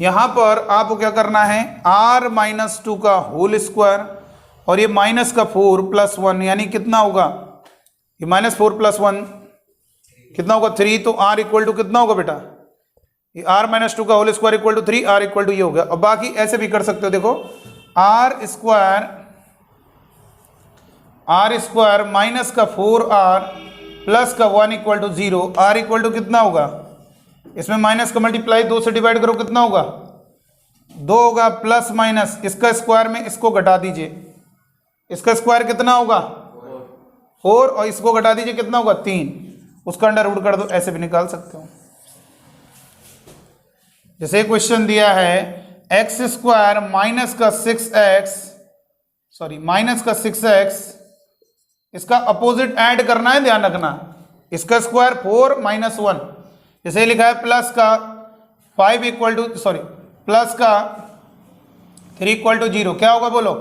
यहां पर आपको क्या करना है r माइनस 2 का होल स्क्वायर और ये माइनस का 4 प्लस 1 यानी कितना होगा, ये माइनस 4 प्लस 1 कितना होगा 3। तो r इक्वल टू कितना होगा बेटा, ये r माइनस 2 का whole square equal to 3, r equal to ये हो गया। और बाकी ऐसे भी कर सकते हो, देखो r स्क्वायर माइनस का 4r प्लस का 1 equal to 0, r equal to कितना होगा, इसमें माइनस का मल्टीप्लाई 2 से डिवाइड करो कितना होगा 2 होगा प्लस माइनस इसका स्क्वायर में इसको घटा दीजिए, इसका स्क्वायर कितना होगा 4 और इसको घटा दीजिए कितना होगा 3, उसका अंडर रूट कर दो, ऐसे भी निकाल सकते हो। जैसे क्वेश्चन दिया है एक्स स्क्वायर माइनस का 6x, इसका अपोजिट ऐड करना है, ध्यान रखना, इसका स्क्वायर 4 माइनस 1, जैसे लिखा है प्लस का 5 इक्वल टू प्लस का 3 इक्वल टू 0, क्या होगा बोलो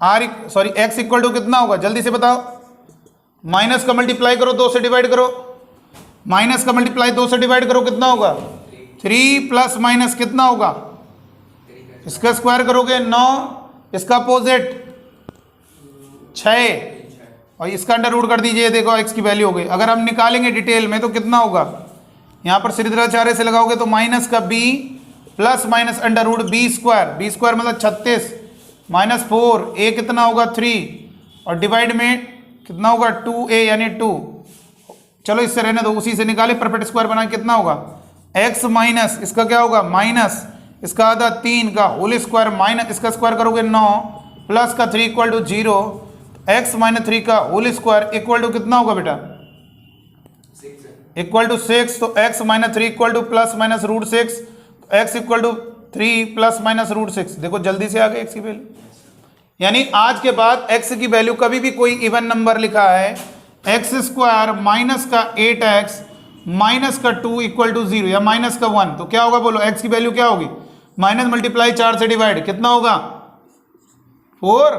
x इक्वल टू कितना होगा जल्दी से बताओ, माइनस का मल्टीप्लाई करो 2 से डिवाइड करो, माइनस का मल्टीप्लाई 2 से डिवाइड करो कितना होगा 3 प्लस माइनस कितना होगा, इसका स्क्वायर करोगे 9, इसका अपोजिट 6 और इसका अंडर रूट कर दीजिए, देखो x की वैल्यू हो गई। अगर हम निकालेंगे डिटेल में तो कितना होगा, यहाँ पर श्रीधराचार्य से लगाओगे तो माइनस का b plus minus under root b square मतलब 36 माइनस 4 a कितना होगा 3 और डिवाइड में कितना होगा 2a यानी 2, चलो इससे रहने दो, उसी से निकाले, परफेक्ट स्क्वायर बनाए, कितना होगा x माइनस इसका क्या होगा माइनस इसका आधा 3 का होल स्क्वायर माइनस इसका स्क्वायर करोगे 9 प्लस का 3 इक्वल टू 0, x माइनस 3 का होल स्क्वायर इक्वल टू कितना होगा बेटा इक्वल टू 6। तो x minus 3 equal to plus minus root 6, x equal to 3 plus minus root 6। देखो जल्दी से आ गए x की वैल्यू, यानी आज के बाद x की वैल्यू कभी भी कोई इवन नंबर लिखा है एक्स स्क्वायर माइनस का 8x माइनस का 2 इक्वल टू 0 या माइनस का 1, तो क्या होगा बोलो, x की वैल्यू क्या होगी माइनस मल्टीप्लाई 4 से डिवाइड कितना होगा 4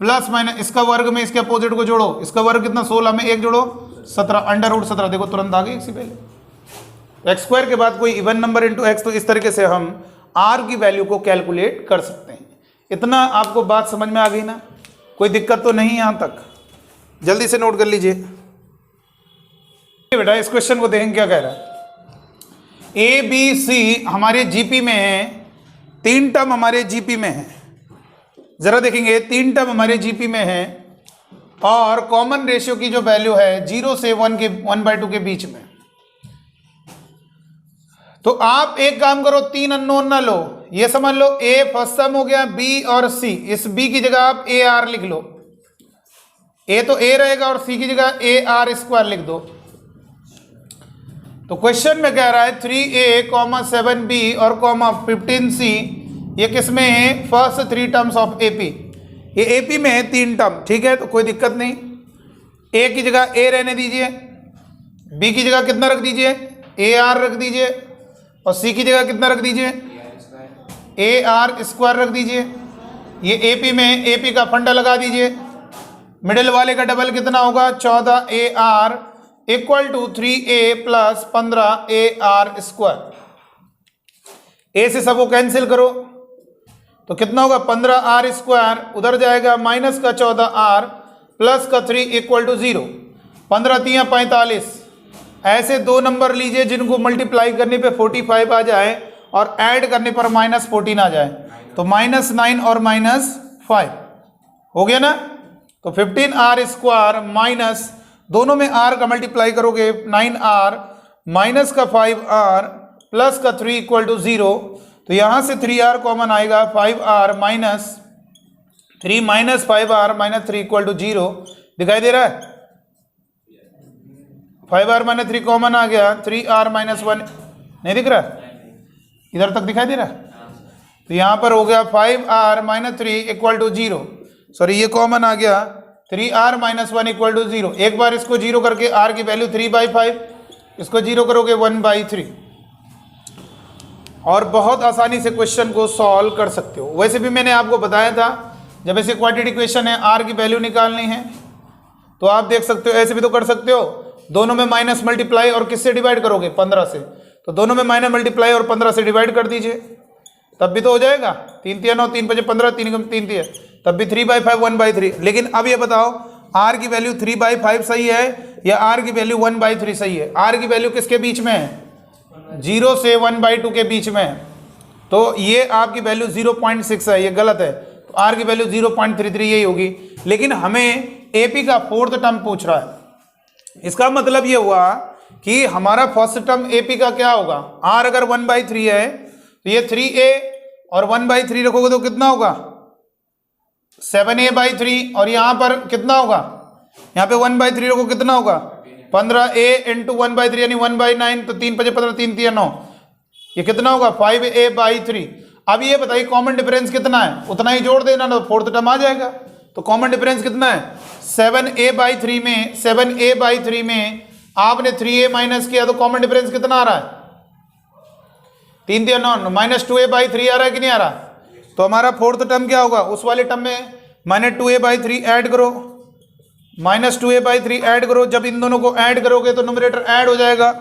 प्लस माइनस इसका वर्ग में इसके अपोजिट को जोड़ो, इसका वर्ग कितना 16 में 1 जोड़ो 17 अंडर रूट 17। देखो तुरंत आ गई x की वैल्यू। एक्स स्क्वायर के बाद कोई इवन नंबर इंटू एक्स, तो इस तरीके से हम r की वैल्यू को कैलकुलेट कर सकते हैं। इतना आपको बात समझ में आ गई ना, कोई दिक्कत तो नहीं यहां तक, जल्दी से नोट कर लीजिए बेटा। इस क्वेश्चन को देखें क्या कह रहा है। ए बी सी हमारे जीपी में है, 3 टर्म हमारे जीपी में है, जरा देखेंगे 3 टर्म हमारे जीपी में है और कॉमन रेशियो की जो वैल्यू है 0 से 1/2 के बीच में। तो आप एक काम करो, 3 अननोन ना लो, ये समझ लो ए फर्स्ट टर्म हो गया, बी और सी, इस बी की जगह आप ए आर लिख लो, ए तो ए रहेगा और सी की जगह ए आर स्क्वायर लिख दो। तो क्वेश्चन में कह रहा है 3a, 7b और 15c, ये किसमें है फर्स्ट 3 टर्म्स ऑफ एपी, ये एपी में है 3 टर्म, ठीक है, तो कोई दिक्कत नहीं। ए की जगह ए रहने दीजिए, बी की जगह कितना रख दीजिए ए आर रख दीजिए और सी की जगह कितना रख दीजिए ए आर स्क्वायर रख दीजिए। ये एपी में एपी का फंडा लगा दीजिए, मिडिल वाले का डबल कितना होगा 14 A R equal to 3a plus 15 A R square. A से सबको कैंसिल करो तो कितना होगा 15 आर स्क्वायर, उधर जाएगा माइनस का 14 आर प्लस का 3 इक्वल टू 0, 15 3 45। ऐसे 2 नंबर लीजिए जिनको मल्टीप्लाई करने पे 45 आ जाए और ऐड करने पर -14 आ जाए, तो -9 और -5 हो गया ना। तो 15 आर स्क्वायर माइनस दोनों में r का मल्टीप्लाई करोगे 9r माइनस का 5r प्लस का 3 इक्वल टू 0, तो यहां से 3r कॉमन आएगा, 5r minus 3 minus 5r minus 3 equal to 0 दिखाई दे रहा है। 5r माइनस 3 कॉमन आ गया, 3r माइनस 1 नहीं दिख रहा, इधर तक दिखाई दे रहा है। तो यहां पर हो गया 5r minus 3 equal to 0, sorry ये कॉमन आ गया 3r माइनस 1 इक्वल टू 0। एक बार इसको 0 करके r की वैल्यू 3/5, इसको 0 करोगे 1/3, और बहुत आसानी से क्वेश्चन को सॉल्व कर सकते हो। वैसे भी मैंने आपको बताया था जब ऐसे क्वाड्रेटिक इक्वेशन है r की वैल्यू निकालनी है तो आप देख सकते हो, ऐसे भी तो कर सकते हो, दोनों में माइनस मल्टीप्लाई और किससे डिवाइड करोगे 15 से, तो दोनों में माइनस मल्टीप्लाई और 15 से डिवाइड कर दीजिए, तब भी तो हो जाएगा। 3 3 9 3 5 15 3 3 3, तब भी 3/5 1/3। लेकिन अब ये बताओ r की वैल्यू 3/5 सही है या r की वैल्यू 1/3 सही है। r की वैल्यू किसके बीच में है 0 से 1/2 के बीच में है, तो ये आपकी वैल्यू 0.6 है, ये गलत है, तो r की वैल्यू 0.33 यही होगी। लेकिन हमें एपी का 4th टर्म पूछ रहा है, इसका मतलब ये हुआ कि हमारा फर्स्ट टर्म एपी का क्या होगा, r अगर 1/3 है तो ये 3a और 1/3 रखोगे तो कितना होगा 7a/3, और यहां पर कितना होगा, यहां पे 1/3 रखो कितना होगा 15a इंटू 1/3 यानी 1/9, तो 3 5 15 3 3 9, ये कितना होगा 5a/3। अब ये बताइए कॉमन डिफरेंस कितना है, उतना ही जोड़ देना ना, तो 4th टर्म आ जाएगा। तो कॉमन डिफरेंस कितना है 7a/3 में, 7a/3 में आपने 3a माइनस किया तो कॉमन डिफरेंस कितना आ रहा है 3 3 9, -2a/3 आ रहा है कि नहीं आ रहा। तो हमारा 4th टर्म क्या होगा, उस वाले टर्म में -2a/3 ऐड करो, -2a/3 ऐड करो, जब इन दोनों को ऐड करोगे तो न्यूमरेटर ऐड हो जाएगा,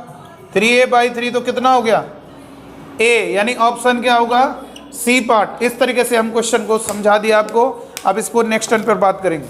3a/3 तो कितना हो गया a, यानी ऑप्शन क्या होगा सी पार्ट। इस तरीके से हम क्वेश्चन को समझा दिया आपको। अब इसको नेक्स्ट टर्न पर बात करेंगे।